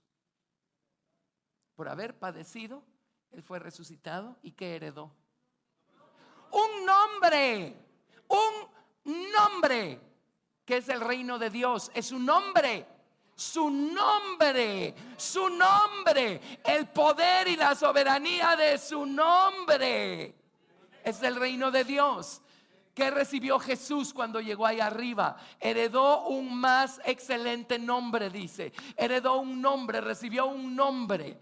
Por haber padecido, Él fue resucitado. ¿Y qué heredó? Un nombre. Un nombre. Que es el reino de Dios. Es un nombre. Su nombre. El poder y la soberanía de su nombre. Es el reino de Dios. ¿Qué recibió Jesús cuando llegó ahí arriba? Heredó un más excelente nombre, dice. Heredó un nombre, recibió un nombre.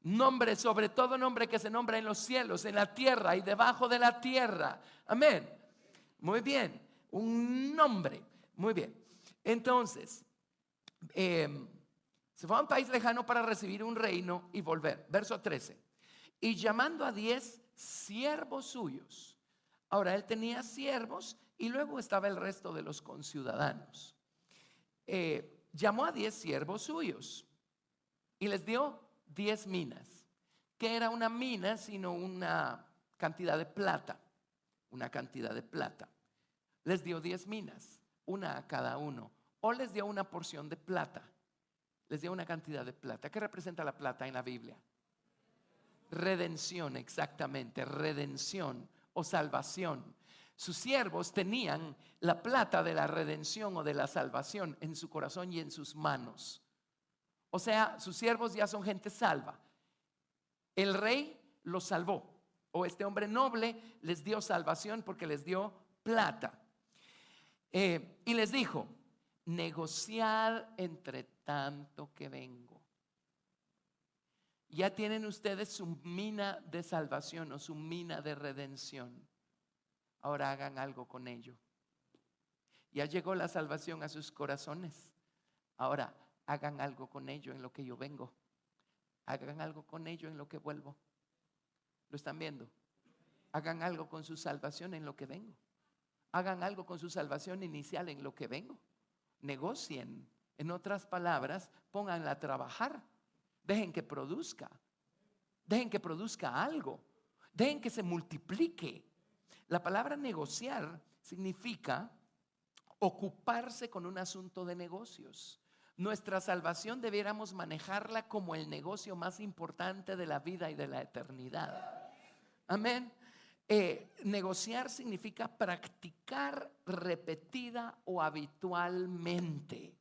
Nombre, sobre todo nombre que se nombra en los cielos, en la tierra y debajo de la tierra. Amén. Muy bien. Un nombre. Muy bien. Entonces, se fue a un país lejano para recibir un reino y volver. Verso 13. Y llamando a 10 siervos suyos. Ahora él tenía siervos y luego estaba el resto de los conciudadanos. Llamó a 10 siervos suyos y les dio 10 minas. ¿Qué era una mina sino una cantidad de plata? Una cantidad de plata. Les dio 10 minas, una a cada uno. O les dio una porción de plata. Les dio una cantidad de plata. ¿Qué representa la plata en la Biblia? Redención, exactamente, redención o salvación. Sus siervos tenían la plata de la redención o de la salvación en su corazón y en sus manos. O sea, sus siervos ya son gente salva. El rey los salvó, o este hombre noble les dio salvación porque les dio plata. Y les dijo: negociad entre tanto que vengo. Ya tienen ustedes su mina de salvación o su mina de redención. Ahora hagan algo con ello. Ya llegó la salvación a sus corazones. Ahora hagan algo con ello en lo que yo vengo. Hagan algo con ello en lo que vuelvo. ¿Lo están viendo? Hagan algo con su salvación en lo que vengo. Hagan algo con su salvación inicial en lo que vengo. Negocien. En otras palabras, pónganla a trabajar. Dejen que produzca. Dejen que produzca algo. Dejen que se multiplique. La palabra negociar significa ocuparse con un asunto de negocios. Nuestra salvación debiéramos manejarla como el negocio más importante de la vida y de la eternidad. Amén. Negociar significa practicar repetida o habitualmente.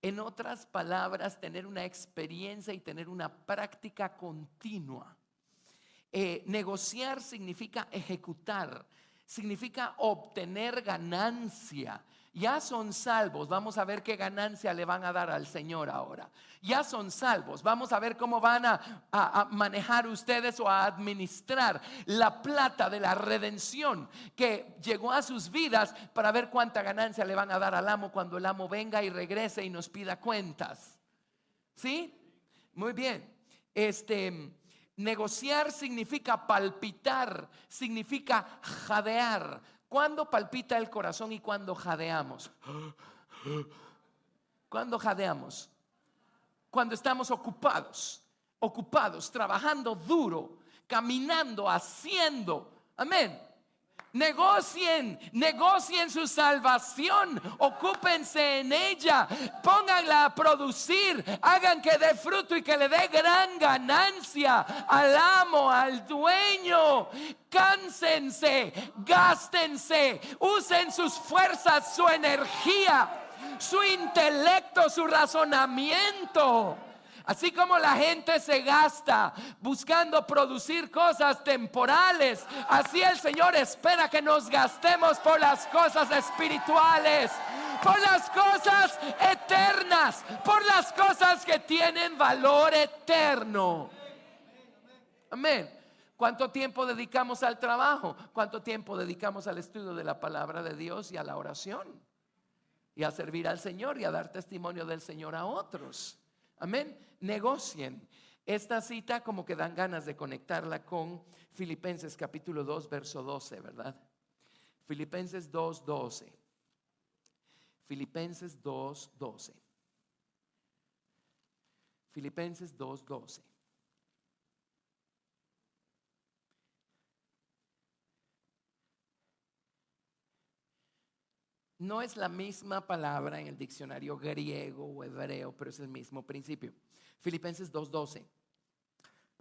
En otras palabras, tener una experiencia y tener una práctica continua. Negociar significa ejecutar, significa obtener ganancia. Ya son salvos, vamos a ver qué ganancia le van a dar al Señor ahora. Ya son salvos, vamos a ver cómo van a manejar ustedes o a administrar la plata de la redención que llegó a sus vidas, para ver cuánta ganancia le van a dar al amo cuando el amo venga y regrese y nos pida cuentas. ¿Sí? Muy bien. Negociar significa palpitar, significa jadear. ¿Cuándo palpita el corazón y cuándo jadeamos? ¿Cuándo jadeamos? Cuando estamos ocupados, trabajando duro, caminando, haciendo. Amén. Negocien su salvación, ocúpense en ella, pónganla a producir, hagan que dé fruto y que le dé gran ganancia al amo, al dueño. Cánsense, gástense, usen sus fuerzas, su energía, su intelecto, su razonamiento. Así como la gente se gasta buscando producir cosas temporales, así el Señor espera que nos gastemos por las cosas espirituales, por las cosas eternas, por las cosas que tienen valor eterno. Amén. ¿Cuánto tiempo dedicamos al trabajo? ¿Cuánto tiempo dedicamos al estudio de la palabra de Dios y a la oración? Y a servir al Señor y a dar testimonio del Señor a otros. Amén. Negocien. Esta cita como que dan ganas de conectarla con Filipenses capítulo 2 verso 12, ¿verdad? Filipenses 2:12. Filipenses 2:12. Filipenses 2:12. No es la misma palabra en el diccionario griego o hebreo, pero es el mismo principio. Filipenses 2:12.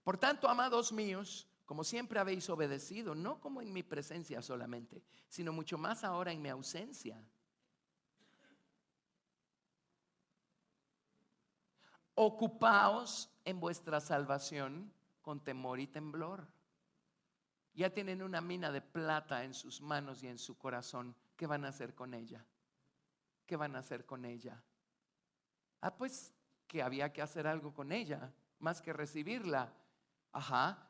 Por tanto, amados míos, como siempre habéis obedecido, no como en mi presencia solamente, sino mucho más ahora en mi ausencia. Ocupaos en vuestra salvación con temor y temblor. Ya tienen una mina de plata en sus manos y en su corazón. ¿Qué van a hacer con ella? ¿Qué van a hacer con ella? Pues que había que hacer algo con ella, más que recibirla.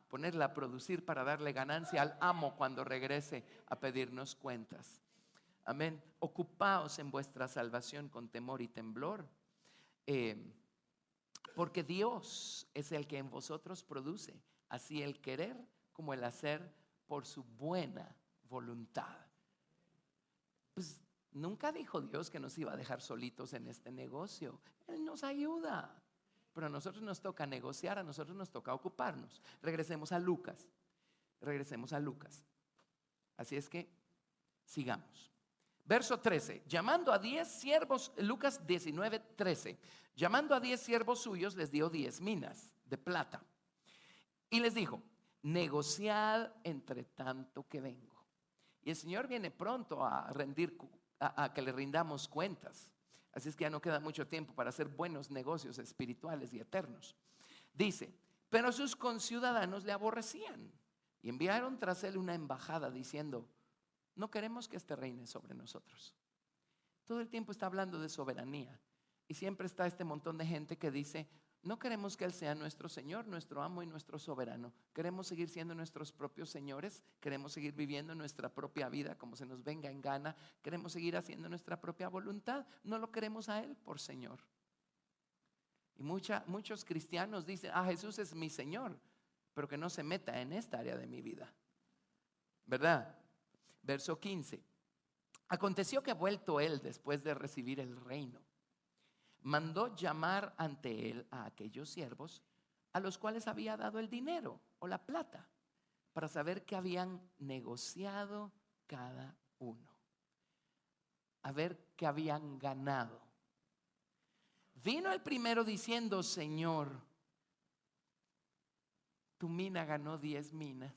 Ponerla a producir para darle ganancia al amo cuando regrese a pedirnos cuentas. Amén. Ocupaos en vuestra salvación con temor y temblor, porque Dios es el que en vosotros produce así el querer como el hacer por su buena voluntad. Pues nunca dijo Dios que nos iba a dejar solitos en este negocio. Él nos ayuda, pero a nosotros nos toca negociar, a nosotros nos toca ocuparnos. Regresemos a Lucas. Así es que sigamos. Verso 13, llamando a 10 siervos, Lucas 19:13, llamando a 10 siervos suyos, les dio 10 minas de plata y les dijo: negociad entre tanto que vengo. Y el Señor viene pronto a que le rindamos cuentas. Así es que ya no queda mucho tiempo para hacer buenos negocios espirituales y eternos. Dice: pero sus conciudadanos le aborrecían y enviaron tras él una embajada diciendo: no queremos que este reine sobre nosotros. Todo el tiempo está hablando de soberanía y siempre está este montón de gente que dice: no queremos que Él sea nuestro Señor, nuestro amo y nuestro soberano. Queremos seguir siendo nuestros propios señores. Queremos seguir viviendo nuestra propia vida como se nos venga en gana. Queremos seguir haciendo nuestra propia voluntad. No lo queremos a Él por Señor. Y muchos cristianos dicen: Jesús es mi Señor, pero que no se meta en esta área de mi vida, ¿verdad? Verso 15. Aconteció que vuelto Él después de recibir el reino, mandó llamar ante él a aquellos siervos a los cuales había dado el dinero o la plata, para saber qué habían negociado cada uno, a ver qué habían ganado. Vino el primero diciendo: Señor, tu mina ganó 10 minas.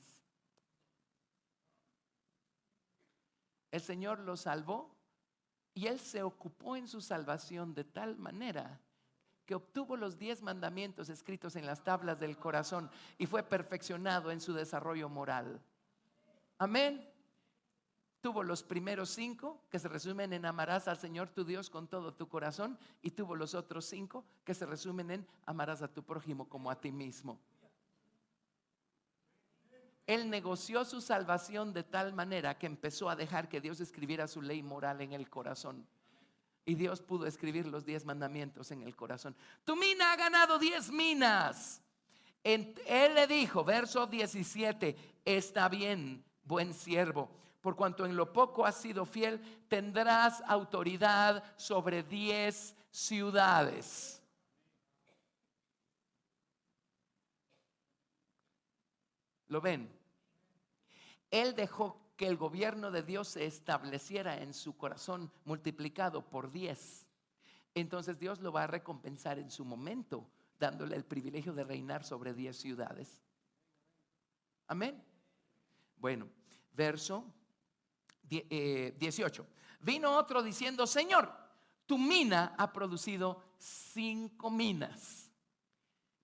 El Señor lo salvó y él se ocupó en su salvación de tal manera que obtuvo los 10 mandamientos escritos en las tablas del corazón y fue perfeccionado en su desarrollo moral. Amén. Tuvo los primeros 5 que se resumen en amarás al Señor tu Dios con todo tu corazón, y tuvo los otros 5 que se resumen en amarás a tu prójimo como a ti mismo. Él negoció su salvación de tal manera que empezó a dejar que Dios escribiera su ley moral en el corazón. Y Dios pudo escribir los 10 mandamientos en el corazón. Tu mina ha ganado 10 minas. Él le dijo, verso 17, está bien, buen siervo, por cuanto en lo poco has sido fiel, tendrás autoridad sobre 10 ciudades. ¿Lo ven? Él dejó que el gobierno de Dios se estableciera en su corazón, multiplicado por 10. Entonces Dios lo va a recompensar en su momento, dándole el privilegio de reinar sobre 10 ciudades. Amén. Bueno, verso 18. Vino otro diciendo, Señor, tu mina ha producido 5 minas.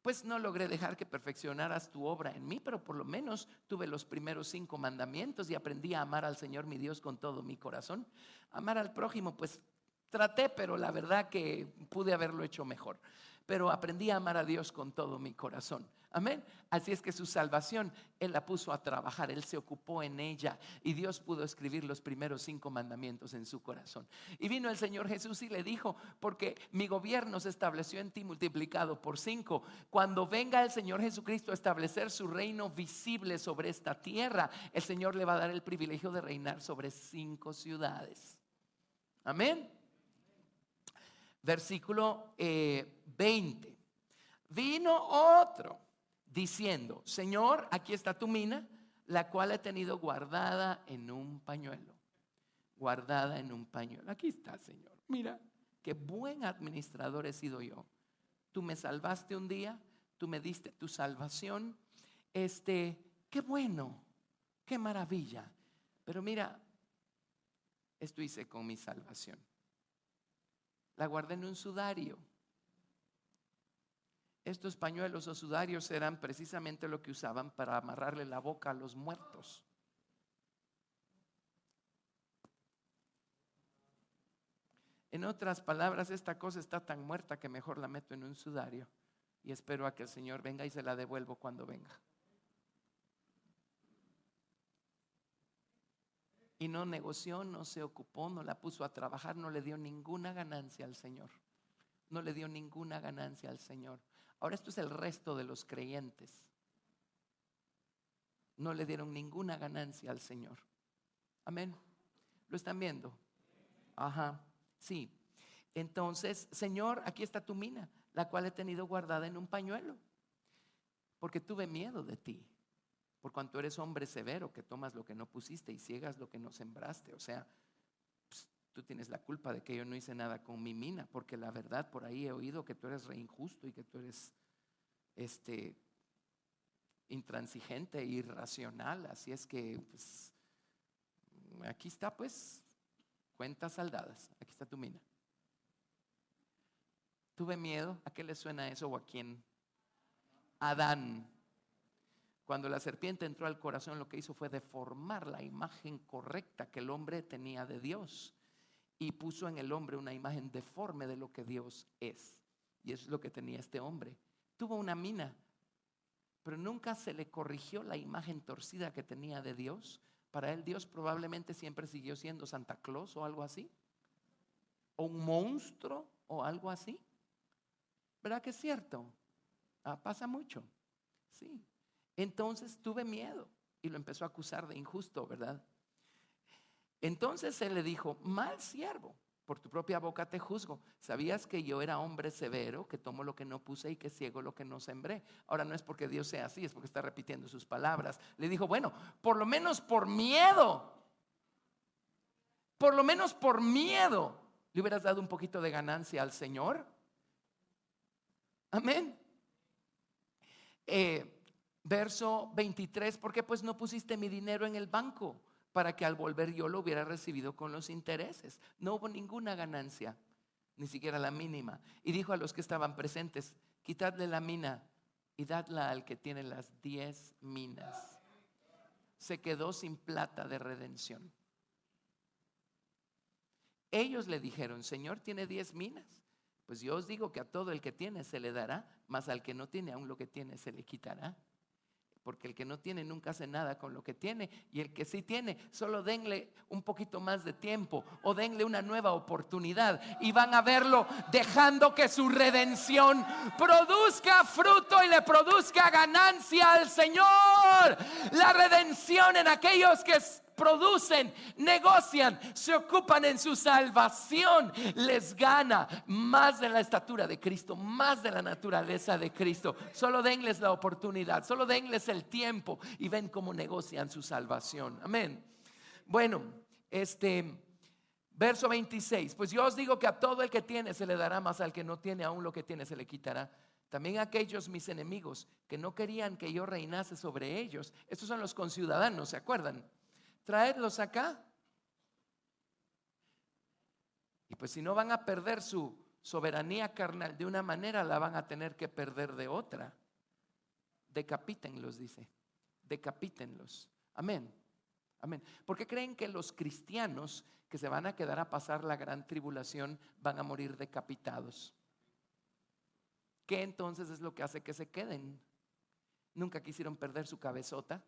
Pues no logré dejar que perfeccionaras tu obra en mí, pero por lo menos tuve los primeros 5 mandamientos y aprendí a amar al Señor mi Dios con todo mi corazón. Amar al prójimo, pues traté, pero la verdad que pude haberlo hecho mejor. Pero aprendí a amar a Dios con todo mi corazón. Amén. Así es que su salvación, Él la puso a trabajar, Él se ocupó en ella, y Dios pudo escribir los primeros 5 mandamientos en su corazón. Y vino el Señor Jesús y le dijo, porque mi gobierno se estableció en ti multiplicado por 5. Cuando venga el Señor Jesucristo a establecer su reino visible sobre esta tierra, el Señor le va a dar el privilegio de reinar sobre 5 ciudades. Amén. Versículo 20. Vino otro diciendo, Señor, aquí está tu mina, la cual he tenido guardada en un pañuelo. Guardada en un pañuelo. Aquí está, Señor. Mira, qué buen administrador he sido yo. Tú me salvaste un día, tú me diste tu salvación. Qué bueno, qué maravilla. Pero mira, esto hice con mi salvación. La guardé en un sudario. Estos pañuelos o sudarios eran precisamente lo que usaban para amarrarle la boca a los muertos. En otras palabras, esta cosa está tan muerta que mejor la meto en un sudario y espero a que el Señor venga y se la devuelvo cuando venga. Y no negoció, no se ocupó, no la puso a trabajar, no le dio ninguna ganancia al Señor. No le dio ninguna ganancia al Señor. Ahora esto es el resto de los creyentes. No le dieron ninguna ganancia al Señor. Amén. ¿Lo están viendo? Ajá, sí. Entonces, Señor, aquí está tu mina, la cual he tenido guardada en un pañuelo, porque tuve miedo de ti, por cuanto eres hombre severo, que tomas lo que no pusiste y ciegas lo que no sembraste. O sea, tú tienes la culpa de que yo no hice nada con mi mina, porque la verdad por ahí he oído que tú eres re injusto y que tú eres intransigente e irracional. Así es que pues, aquí está pues, cuentas saldadas, aquí está tu mina. Tuve miedo. ¿A qué le suena eso o a quién? Adán. Cuando la serpiente entró al corazón, lo que hizo fue deformar la imagen correcta que el hombre tenía de Dios y puso en el hombre una imagen deforme de lo que Dios es. Y eso es lo que tenía este hombre. Tuvo una mina, pero nunca se le corrigió la imagen torcida que tenía de Dios. Para él Dios probablemente siempre siguió siendo Santa Claus o algo así, o un monstruo o algo así. ¿Verdad que es cierto? Pasa mucho. Sí. Entonces tuve miedo y lo empezó a acusar de injusto, ¿verdad? Entonces él le dijo, mal siervo, por tu propia boca te juzgo. ¿Sabías que yo era hombre severo, que tomo lo que no puse y que ciego lo que no sembré? Ahora no es porque Dios sea así, es porque está repitiendo sus palabras. Le dijo, bueno, por lo menos por miedo, ¿le hubieras dado un poquito de ganancia al Señor? Amén. Verso 23, ¿por qué pues no pusiste mi dinero en el banco para que al volver yo lo hubiera recibido con los intereses? No hubo ninguna ganancia, ni siquiera la mínima. Y dijo a los que estaban presentes, quitadle la mina y dadla al que tiene las 10 minas. Se quedó sin plata de redención. Ellos le dijeron: Señor, ¿tiene 10 minas? Pues yo os digo que a todo el que tiene se le dará, mas al que no tiene, aún lo que tiene se le quitará. Porque el que no tiene nunca hace nada con lo que tiene, y el que sí tiene, solo denle un poquito más de tiempo o denle una nueva oportunidad y van a verlo dejando que su redención produzca fruto y le produzca ganancia al Señor. La redención en aquellos que producen, negocian, se ocupan en su salvación, les gana más de la estatura de Cristo, más de la naturaleza de Cristo. Solo denles la oportunidad, solo denles el tiempo y ven cómo negocian su salvación. Amén. Bueno, verso 26: pues yo os digo que a todo el que tiene se le dará, más al que no tiene, aún lo que tiene se le quitará. También aquellos mis enemigos que no querían que yo reinase sobre ellos, estos son los conciudadanos, ¿se acuerdan? Traedlos acá. Y pues si no van a perder su soberanía carnal de una manera, la van a tener que perder de otra. Decapítenlos, dice. Decapítenlos. Amén. Amén. ¿Por qué creen que los cristianos que se van a quedar a pasar la gran tribulación van a morir decapitados? ¿Qué entonces es lo que hace que se queden? ¿Nunca quisieron perder su cabezota?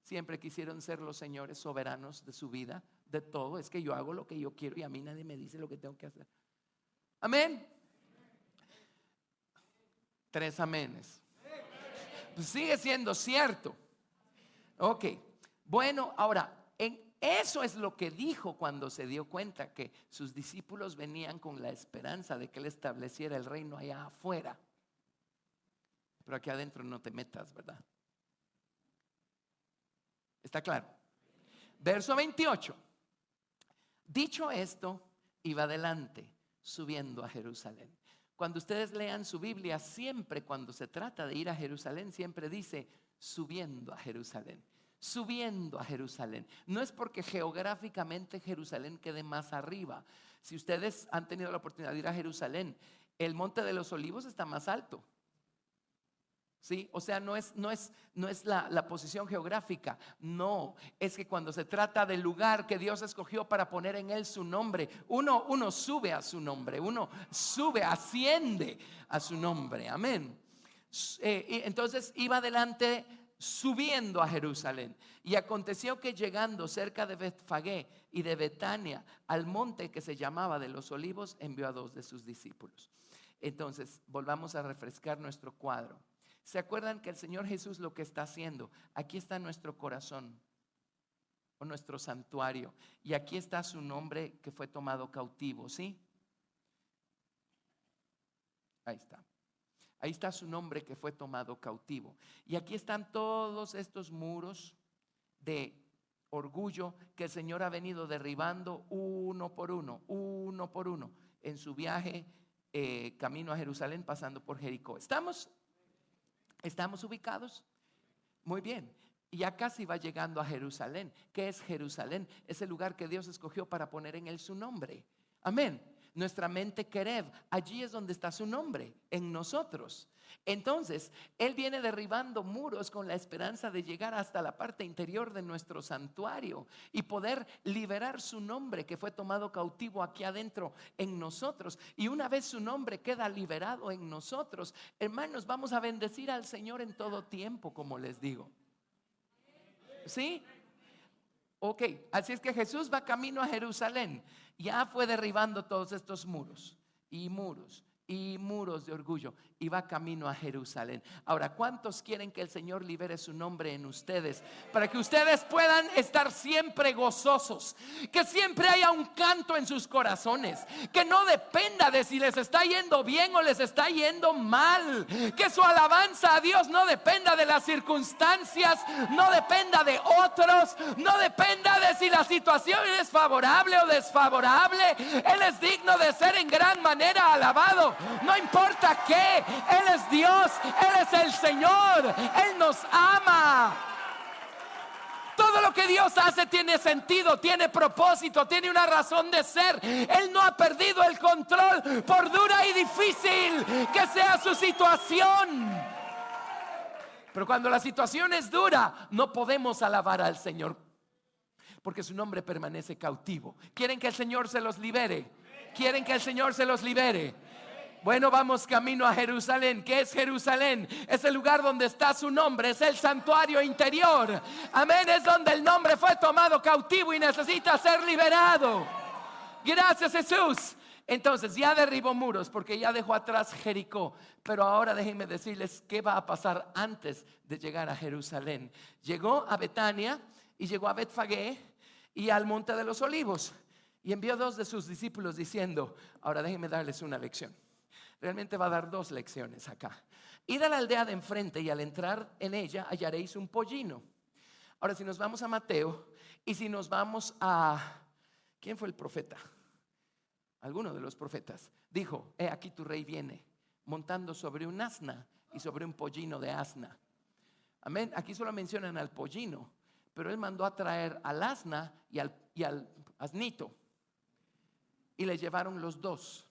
Siempre quisieron ser los señores soberanos de su vida, de todo. Es que yo hago lo que yo quiero y a mí nadie me dice lo que tengo que hacer. Amén. 3 amenes. Pues sigue siendo cierto. Ok. Bueno, ahora, eso es lo que dijo cuando se dio cuenta que sus discípulos venían con la esperanza de que él estableciera el reino allá afuera. Pero aquí adentro no te metas, ¿verdad? ¿Está claro? Verso 28. Dicho esto, iba adelante, subiendo a Jerusalén. Cuando ustedes lean su Biblia, siempre cuando se trata de ir a Jerusalén, siempre dice subiendo a Jerusalén. Subiendo a Jerusalén. No es porque geográficamente Jerusalén quede más arriba. Si ustedes han tenido la oportunidad de ir a Jerusalén, el Monte de los Olivos está más alto. ¿Sí? O sea, no es la posición geográfica. No, es que cuando se trata del lugar que Dios escogió para poner en él su nombre, uno sube a su nombre, uno sube, asciende a su nombre. Amén. Entonces iba adelante subiendo a Jerusalén. Y aconteció que llegando cerca de Betfagé y de Betania, al monte que se llamaba de los Olivos, envió a 2 de sus discípulos. Entonces volvamos a refrescar nuestro cuadro. ¿Se acuerdan que el Señor Jesús lo que está haciendo? Aquí está nuestro corazón o nuestro santuario, y aquí está su nombre que fue tomado cautivo, ¿sí? Ahí está. Ahí está su nombre que fue tomado cautivo. Y aquí están todos estos muros de orgullo que el Señor ha venido derribando uno por uno en su viaje camino a Jerusalén, pasando por Jericó. ¿Estamos ubicados? Muy bien. Y ya casi va llegando a Jerusalén. ¿Qué es Jerusalén? Es el lugar que Dios escogió para poner en él su nombre. Amén. Nuestra mente Kerev, allí es donde está su nombre, en nosotros. Entonces, Él viene derribando muros con la esperanza de llegar hasta la parte interior de nuestro santuario y poder liberar su nombre que fue tomado cautivo aquí adentro en nosotros. Y una vez su nombre queda liberado en nosotros, hermanos, vamos a bendecir al Señor en todo tiempo, como les digo. ¿Sí? Ok, así es que Jesús va camino a Jerusalén. Ya fue derribando todos estos muros y muros y muros de orgullo, y va camino a Jerusalén. Ahora, ¿cuántos quieren que el Señor libere su nombre en ustedes? Para que ustedes puedan estar siempre gozosos, que siempre haya un canto en sus corazones, que no dependa de si les está yendo bien o les está yendo mal, que su alabanza a Dios no dependa de las circunstancias, no dependa de otros, no dependa de si la situación es favorable o desfavorable. Él es digno de ser en gran manera alabado. No importa qué, Él es Dios, Él es el Señor, Él nos ama. Todo lo que Dios hace tiene sentido, tiene propósito, tiene una razón de ser. Él no ha perdido el control, por dura y difícil que sea su situación. Pero cuando la situación es dura, no podemos alabar al Señor. porque su nombre permanece cautivo. ¿Quieren que el Señor se los libere? ¿Quieren que el Señor se los libere? Bueno, vamos camino a Jerusalén. ¿Qué es Jerusalén? Es el lugar donde está su nombre, es el santuario interior. Amén, es donde el nombre fue tomado cautivo y necesita ser liberado. Gracias, Jesús. Entonces ya derribó muros porque ya dejó atrás Jericó. Pero ahora déjenme decirles qué va a pasar antes de llegar a Jerusalén. Llegó a Betania y llegó a Betfagé y al Monte de los Olivos. Y envió 2 de sus discípulos diciendo, ahora déjenme darles una lección. Realmente va a dar 2 lecciones acá. Id a la aldea de enfrente y al entrar en ella hallaréis un pollino. Ahora si nos vamos a Mateo y si nos vamos a... ¿Quién fue el profeta? Alguno de los profetas dijo, he aquí tu rey viene montando sobre un asna y sobre un pollino de asna. Amén. Aquí solo mencionan al pollino, pero él mandó a traer al asna y al asnito y le llevaron los 2.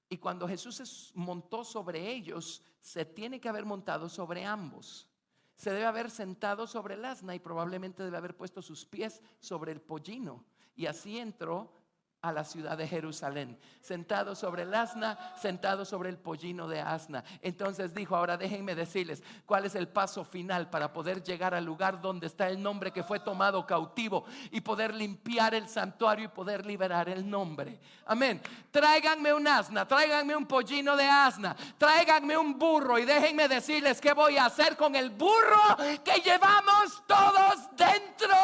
Y cuando Jesús se montó sobre ellos, se tiene que haber montado sobre ambos. Se debe haber sentado sobre el asna y probablemente debe haber puesto sus pies sobre el pollino. Y así entró a la ciudad de Jerusalén, sentado sobre el asna, sentado sobre el pollino de asna. Entonces dijo, ahora déjenme decirles cuál es el paso final para poder llegar al lugar donde está el nombre que fue tomado cautivo y poder limpiar el santuario y poder liberar el nombre. Amén. Tráiganme un asna, tráiganme un pollino de asna, tráiganme un burro y déjenme decirles qué voy a hacer con el burro que llevamos todos dentro.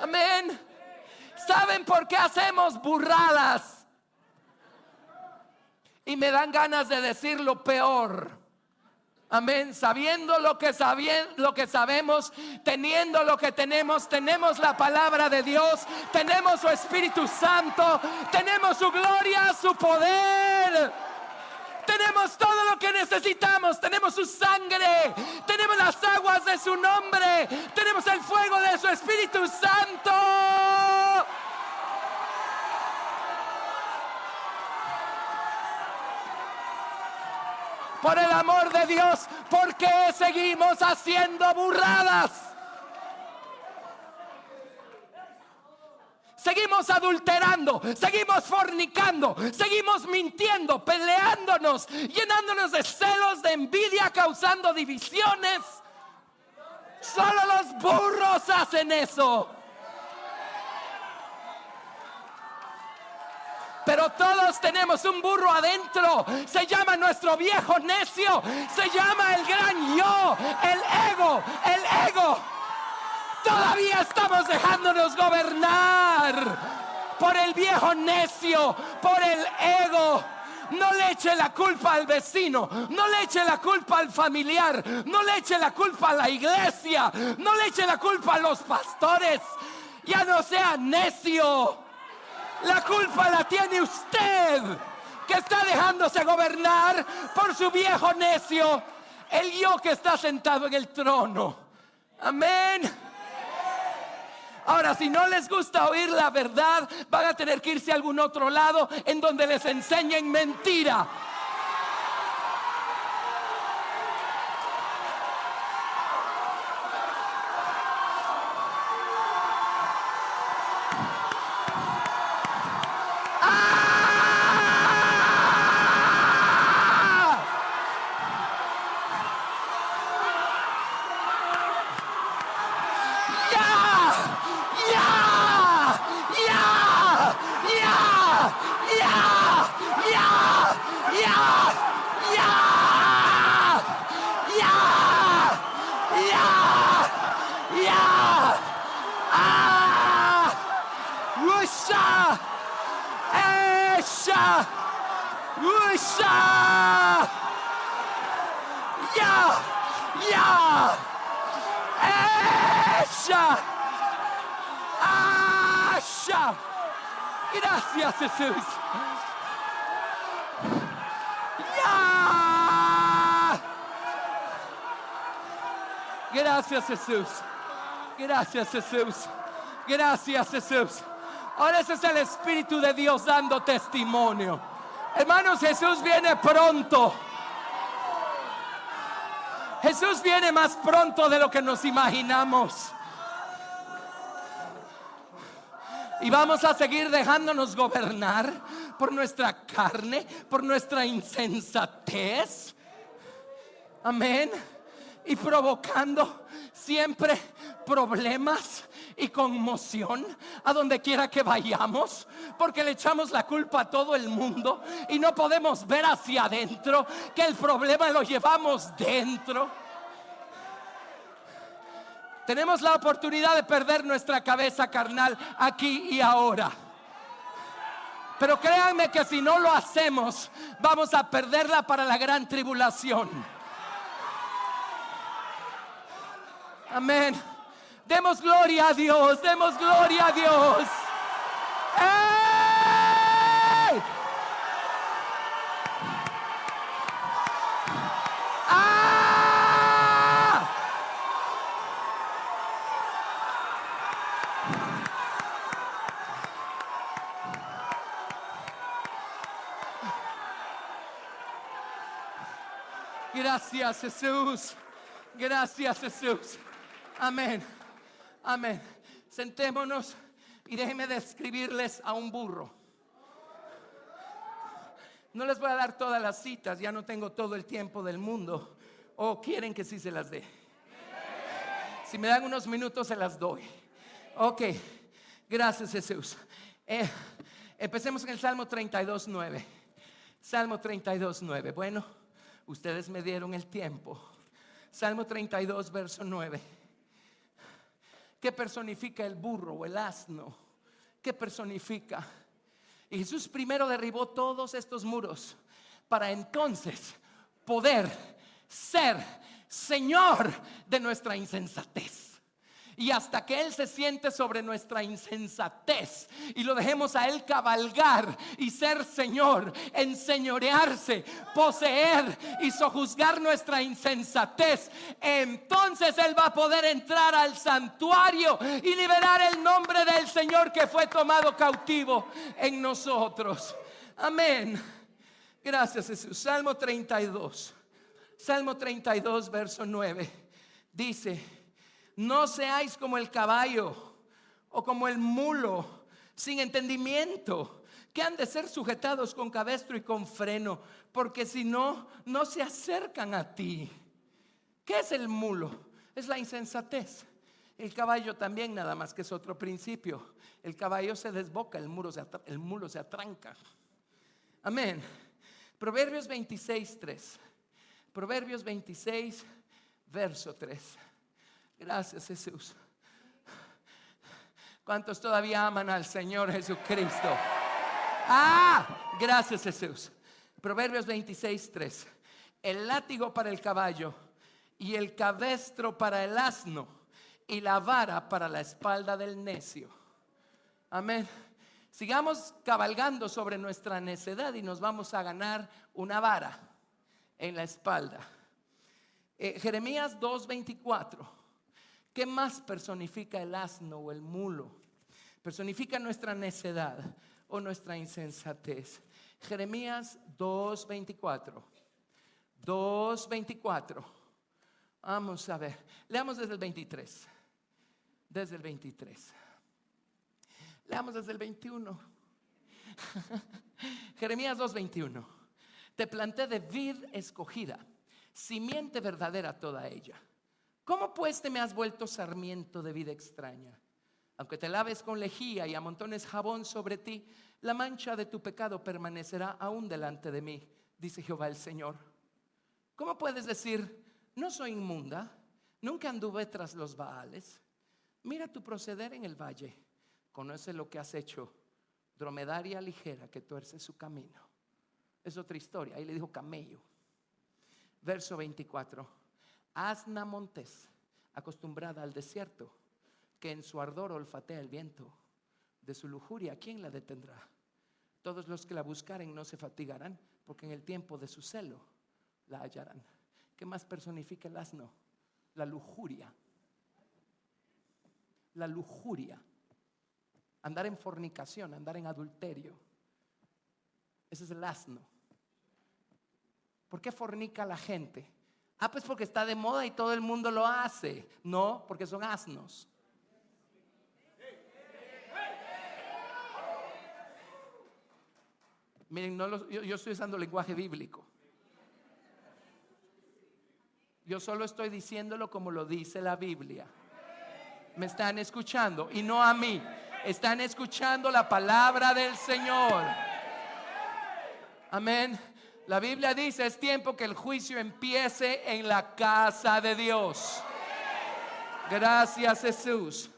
Amén. ¿Saben por qué hacemos burradas? Y me dan ganas de decir lo peor. Amén. Sabiendo lo que sabemos, teniendo lo que tenemos la palabra de Dios, tenemos su Espíritu Santo, tenemos su gloria, su poder. Tenemos todo lo que necesitamos, tenemos su sangre, tenemos las aguas de su nombre, tenemos el fuego de su Espíritu Santo. Por el amor de Dios, ¿por qué seguimos haciendo burradas? Seguimos adulterando, seguimos fornicando, seguimos mintiendo, peleándonos, llenándonos de celos, de envidia, causando divisiones. Solo los burros hacen eso. Pero todos tenemos un burro adentro. Se llama nuestro viejo necio. Se llama el gran yo, el ego, el ego. Todavía estamos dejándonos gobernar por el viejo necio, por el ego. No le eche la culpa al vecino, no le eche la culpa al familiar, no le eche la culpa a la iglesia, no le eche la culpa a los pastores. Ya no sea necio. La culpa la tiene usted, que está dejándose gobernar por su viejo necio, el yo que está sentado en el trono. Amén. Ahora, si no les gusta oír la verdad, van a tener que irse a algún otro lado en donde les enseñen mentira. Gracias, Jesús. Gracias, Jesús. Gracias, Jesús. Gracias, Jesús. Ahora ese es el Espíritu de Dios dando testimonio. Hermanos, Jesús viene pronto. Jesús viene más pronto de lo que nos imaginamos. Y vamos a seguir dejándonos gobernar por nuestra carne, por nuestra insensatez. Amén. Y provocando siempre problemas y conmoción a donde quiera que vayamos, porque le echamos la culpa a todo el mundo y no podemos ver hacia adentro que el problema lo llevamos dentro. Tenemos la oportunidad de perder nuestra cabeza carnal aquí y ahora. Pero créanme que si no lo hacemos, vamos a perderla para la gran tribulación. Amén. Demos gloria a Dios, demos gloria a Dios. ¡Ey! ¡Ah! Gracias, Jesús. Gracias, Jesús. Amén. Amén. Sentémonos y déjenme describirles a un burro. No les voy a dar todas las citas, ya no tengo todo el tiempo del mundo. ¿O quieren que sí se las dé? Si me dan unos minutos se las doy. Ok, gracias, Jesús. Empecemos en el Salmo 32:9. Salmo 32:9. Bueno, ustedes me dieron el tiempo. Salmo 32, verso 9. ¿Qué personifica el burro o el asno? ¿Qué personifica? Y Jesús primero derribó todos estos muros para entonces poder ser Señor de nuestra insensatez. Y hasta que Él se siente sobre nuestra insensatez y lo dejemos a Él cabalgar y ser Señor, enseñorearse, poseer y sojuzgar nuestra insensatez, entonces Él va a poder entrar al santuario y liberar el nombre del Señor que fue tomado cautivo en nosotros. Amén. Gracias, Jesús. Salmo 32. Salmo 32, verso 9. Dice: no seáis como el caballo o como el mulo sin entendimiento, que han de ser sujetados con cabestro y con freno, porque si no, no se acercan a ti. ¿Qué es el mulo? Es la insensatez. El caballo también, nada más que es otro principio. El caballo se desboca, el mulo se atranca. Amén. Proverbios 26:3. Proverbios 26, verso 3. Gracias, Jesús. ¿Cuántos todavía aman al Señor Jesucristo? Gracias, Jesús. Proverbios 26:3. El látigo para el caballo y el cabestro para el asno y la vara para la espalda del necio. Amén. Sigamos cabalgando sobre nuestra necedad y nos vamos a ganar una vara en la espalda. Jeremías 2:24. ¿Qué más personifica el asno o el mulo? Personifica nuestra necedad o nuestra insensatez. Jeremías 2:24. 2:24. Vamos a ver. Leamos desde el 23. Desde el 23. Leamos desde el 21. Jeremías 2:21. Te planté de vid escogida, simiente verdadera toda ella. ¿Cómo pues te me has vuelto sarmiento de vida extraña? Aunque te laves con lejía y amontones jabón sobre ti, la mancha de tu pecado permanecerá aún delante de mí, dice Jehová el Señor. ¿Cómo puedes decir, no soy inmunda, nunca anduve tras los Baales? Mira tu proceder en el valle, conoce lo que has hecho, dromedaria ligera que tuerce su camino. Es otra historia, ahí le dijo camello. Verso 24. Asna montés, acostumbrada al desierto, que en su ardor olfatea el viento. De su lujuria, ¿quién la detendrá? Todos los que la buscaren no se fatigarán, porque en el tiempo de su celo la hallarán. ¿Qué más personifica el asno? La lujuria. La lujuria. Andar en fornicación, andar en adulterio. Ese es el asno. ¿Por qué fornica la gente? Pues porque está de moda y todo el mundo lo hace. No, porque son asnos. Miren, yo estoy usando lenguaje bíblico. Yo solo estoy diciéndolo como lo dice la Biblia. ¿Me están escuchando? Y no a mí. Están escuchando la palabra del Señor. Amén. La Biblia dice: es tiempo que el juicio empiece en la casa de Dios. Gracias, Jesús.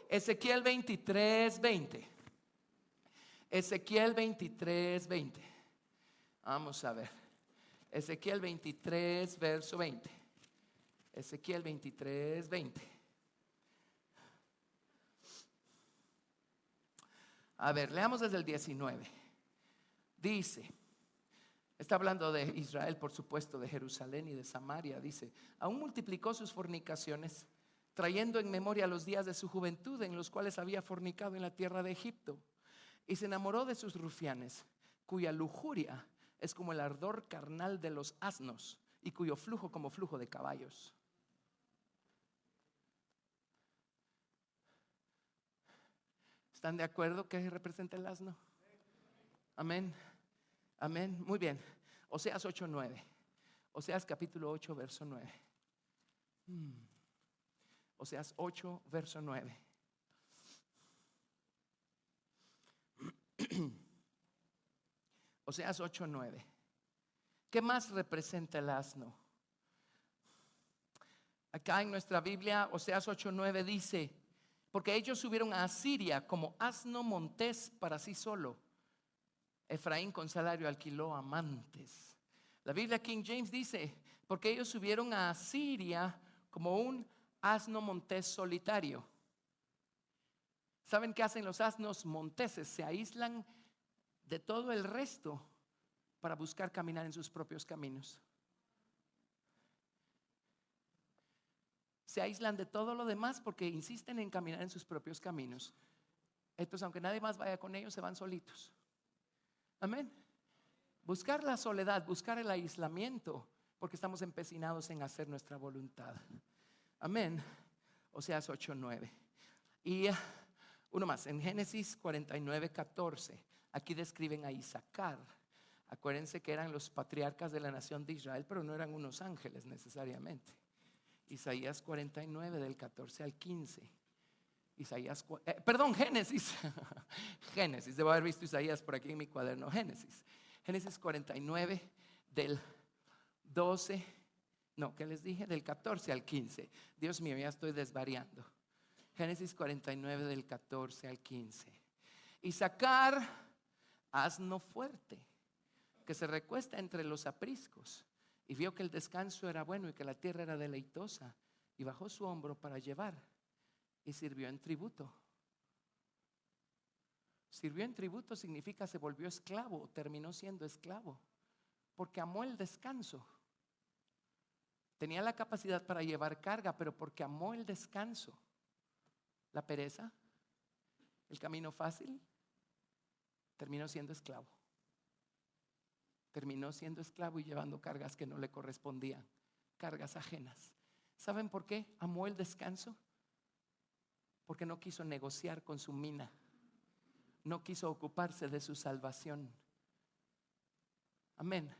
Ezequiel 23:20. Ezequiel 23:20. Vamos a ver. Ezequiel 23, verso 20. Ezequiel 23:20. A ver, leamos desde el 19. Dice, está hablando de Israel, por supuesto, de Jerusalén y de Samaria. Dice: aún multiplicó sus fornicaciones, trayendo en memoria los días de su juventud, en los cuales había fornicado en la tierra de Egipto, y se enamoró de sus rufianes, cuya lujuria es como el ardor carnal de los asnos, y cuyo flujo como flujo de caballos. ¿Están de acuerdo que representa el asno? Amén. Amén. Muy bien. Oseas 8:9. Oseas capítulo 8, verso 9. Oseas 8, verso 9. Oseas 8:9. ¿Qué más representa el asno? Acá en nuestra Biblia, Oseas 8:9 dice: porque ellos subieron a Asiria como asno montés para sí solo. Efraín con salario alquiló amantes. La Biblia King James dice: porque ellos subieron a Asiria como un asno montés solitario. ¿Saben qué hacen los asnos monteses? Se aíslan de todo el resto para buscar caminar en sus propios caminos. Se aíslan de todo lo demás porque insisten en caminar en sus propios caminos. Entonces, aunque nadie más vaya con ellos, se van solitos. Amén. Buscar la soledad, buscar el aislamiento, porque estamos empecinados en hacer nuestra voluntad. Amén. Oseas 8:9. Y uno más, en Génesis 49:14. Aquí describen a Isaacar. Acuérdense que eran los patriarcas de la nación de Israel, pero no eran unos ángeles necesariamente. Isaías 49 del 14 al 15. Génesis. Génesis, debo haber visto Isaías por aquí en mi cuaderno. Génesis 49 del 12. No, ¿qué les dije? Del 14 al 15. Dios mío, ya estoy desvariando. Génesis 49 del 14 al 15. Isaacar, asno fuerte, que se recuesta entre los apriscos, y vio que el descanso era bueno y que la tierra era deleitosa, y bajó su hombro para llevar, y sirvió en tributo. Sirvió en tributo significa se volvió esclavo, terminó siendo esclavo, porque amó el descanso. Tenía la capacidad para llevar carga, pero porque amó el descanso, la pereza, el camino fácil, terminó siendo esclavo. Terminó siendo esclavo y llevando cargas que no le correspondían, cargas ajenas. ¿Saben por qué amó el descanso? Porque no quiso negociar con su mina, no quiso ocuparse de su salvación. Amén.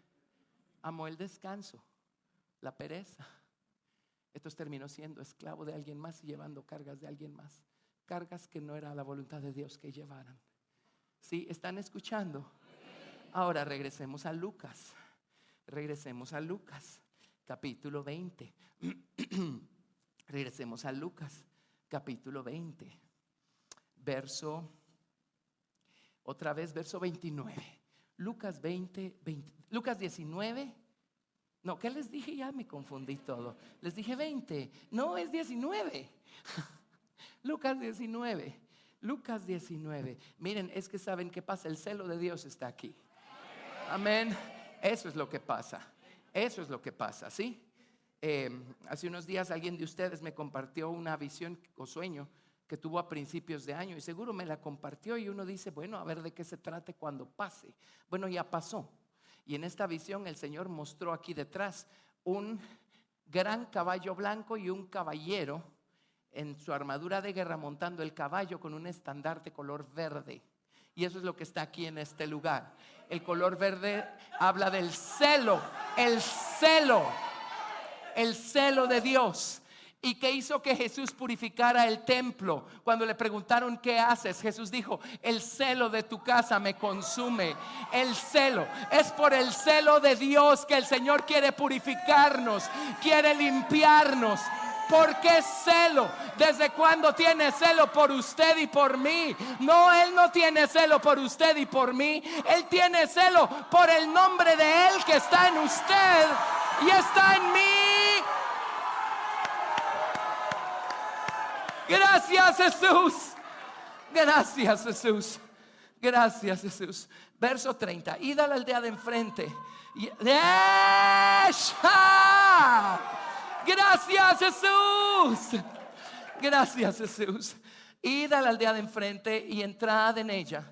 Amó el descanso, la pereza. Entonces terminó siendo esclavo de alguien más y llevando cargas de alguien más, cargas que no era la voluntad de Dios que llevaran. ¿Sí? ¿Están escuchando? Ahora regresemos a Lucas. Regresemos a Lucas, capítulo 20. Regresemos a Lucas, capítulo 20. Verso 29. Lucas 20. Lucas 19. No, ¿qué les dije? Ya me confundí todo. Les dije 20. No, es 19. Lucas 19. Lucas 19. Miren, es que saben qué pasa. El celo de Dios está aquí. Amén. Eso es lo que pasa. Eso es lo que pasa, ¿sí? Hace unos días alguien de ustedes me compartió una visión o sueño que tuvo a principios de año, y seguro me la compartió, y uno dice, bueno, a ver de qué se trate cuando pase. Bueno, ya pasó. Y en esta visión el Señor mostró aquí detrás un gran caballo blanco y un caballero en su armadura de guerra montando el caballo con un estandarte color verde. Y eso es lo que está aquí en este lugar. El color verde habla del celo, el celo de Dios. ¿Y qué hizo que Jesús purificara el templo? Cuando le preguntaron ¿qué haces? Jesús dijo: el celo de tu casa me consume. El celo, es por el celo de Dios que el Señor quiere purificarnos, quiere limpiarnos. ¿Por qué celo? ¿Desde cuándo tiene celo por usted y por mí? No, Él no tiene celo por usted y por mí. Él tiene celo por el nombre de Él que está en usted y está en mí. Gracias, Jesús. Gracias, Jesús. Gracias, Jesús. Verso 30. Id a la aldea de enfrente. Gracias, Jesús. Gracias, Jesús. Id a la aldea de enfrente y entrad en ella.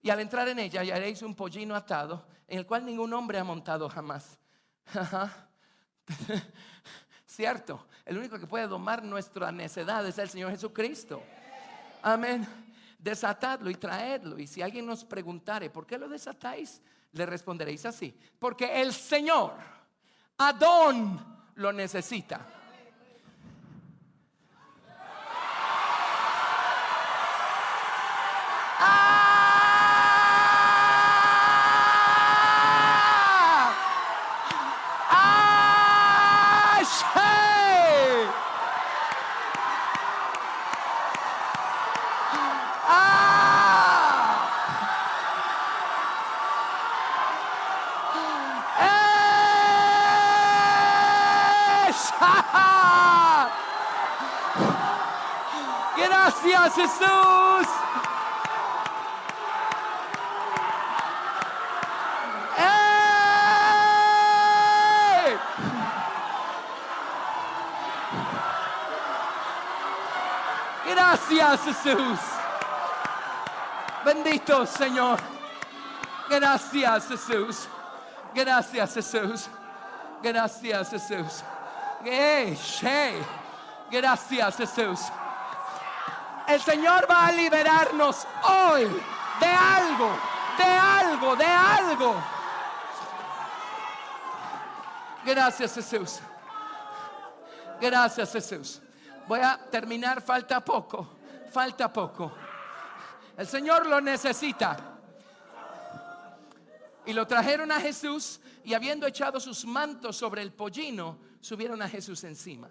Y al entrar en ella hallaréis un pollino atado, en el cual ningún hombre ha montado jamás. Cierto, el único que puede domar nuestra necedad es el Señor Jesucristo. Amén. Desatadlo y traedlo. Y si alguien nos preguntare ¿por qué lo desatáis?, le responderéis así: porque el Señor Adón lo necesita. Gracias, Jesús. ¡Ey! Gracias, Jesús. Bendito Señor. Gracias, Jesús. Gracias, Jesús. Gracias, Jesús. Gracias, Jesús. El Señor va a liberarnos hoy de algo, de algo, de algo. Gracias, Jesús. Gracias, Jesús. Voy a terminar, falta poco. Falta poco. El Señor lo necesita. Y lo trajeron a Jesús, y habiendo echado sus mantos sobre el pollino, subieron a Jesús encima.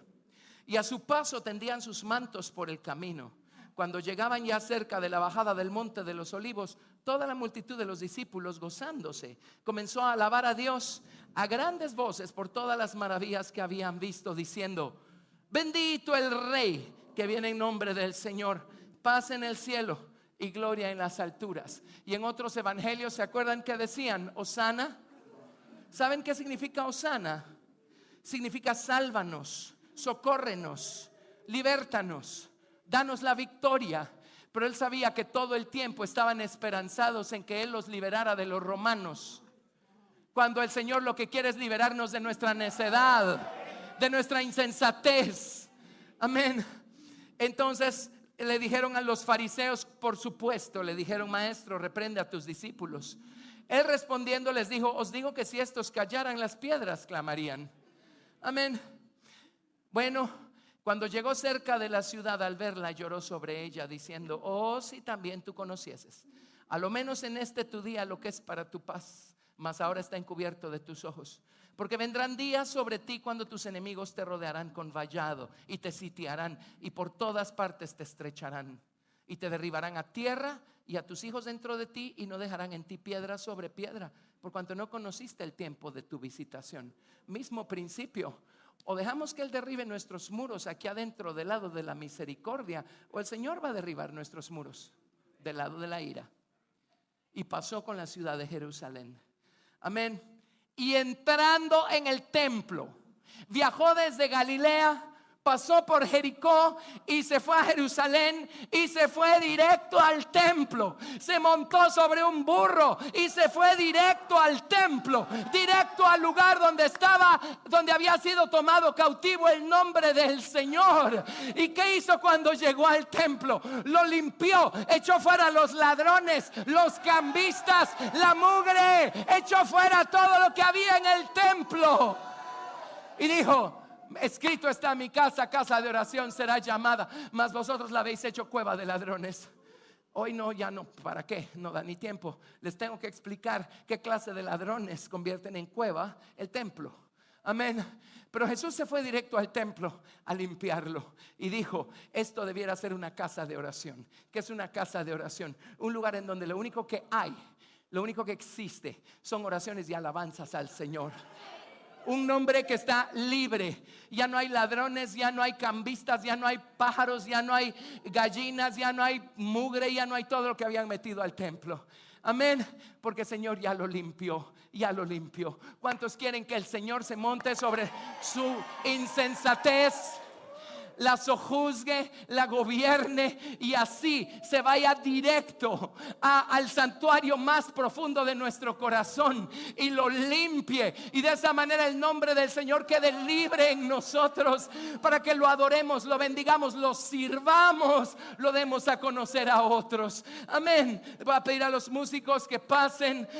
Y a su paso tendían sus mantos por el camino. Cuando llegaban ya cerca de la bajada del monte de los olivos, toda la multitud de los discípulos, gozándose, comenzó a alabar a Dios a grandes voces por todas las maravillas que habían visto, diciendo: bendito el Rey que viene en nombre del Señor, paz en el cielo y gloria en las alturas. Y en otros evangelios, ¿se acuerdan que decían Hosana? ¿Saben qué significa Hosana? Significa sálvanos, socórrenos, libértanos, danos la victoria. Pero él sabía que todo el tiempo estaban esperanzados en que él los liberara de los romanos, cuando el Señor lo que quiere es liberarnos de nuestra necedad, de nuestra insensatez. Amén. Entonces le dijeron a los fariseos, por supuesto, le dijeron: maestro, reprende a tus discípulos. Él respondiendo les dijo: os digo que si estos callaran, las piedras clamarían. Amén. Bueno, cuando llegó cerca de la ciudad, al verla, lloró sobre ella, diciendo: oh, si también tú conocieses, a lo menos en este tu día, lo que es para tu paz, mas ahora está encubierto de tus ojos. Porque vendrán días sobre ti cuando tus enemigos te rodearán con vallado y te sitiarán, y por todas partes te estrecharán y te derribarán a tierra y a tus hijos dentro de ti, y no dejarán en ti piedra sobre piedra, por cuanto no conociste el tiempo de tu visitación. Mismo principio: o dejamos que Él derribe nuestros muros aquí adentro del lado de la misericordia, o el Señor va a derribar nuestros muros del lado de la ira. Y pasó con la ciudad de Jerusalén. Amén. Y entrando en el templo, viajó desde Galilea pasó por Jericó y se fue a Jerusalén y se fue directo al templo. Se montó sobre un burro y se fue directo al templo, directo al lugar donde había sido tomado cautivo el nombre del Señor. ¿Y qué hizo cuando llegó al templo? Lo limpió, echó fuera los ladrones, los cambistas, la mugre, echó fuera todo lo que había en el templo y dijo: escrito está: mi casa, casa de oración será llamada, mas vosotros la habéis hecho cueva de ladrones. Hoy no, ya no, ¿para qué? No da ni tiempo. Les tengo que explicar qué clase de ladrones convierten en cueva el templo. Amén. Pero Jesús se fue directo al templo a limpiarlo y dijo: esto debiera ser una casa de oración. ¿Qué es una casa de oración? Un lugar en donde lo único que hay, lo único que existe son oraciones y alabanzas al Señor. Un nombre que está libre. Ya no hay ladrones, ya no hay cambistas, ya no hay pájaros, ya no hay gallinas, ya no hay mugre, ya no hay todo lo que habían metido al templo. Amén. Porque el Señor ya lo limpió, ya lo limpió. ¿Cuántos quieren que el Señor se monte sobre su insensatez, la sojuzgue, la gobierne y así se vaya directo al santuario más profundo de nuestro corazón y lo limpie, y de esa manera el nombre del Señor quede libre en nosotros para que lo adoremos, lo bendigamos, lo sirvamos, lo demos a conocer a otros? Amén. Voy a pedir a los músicos que pasen.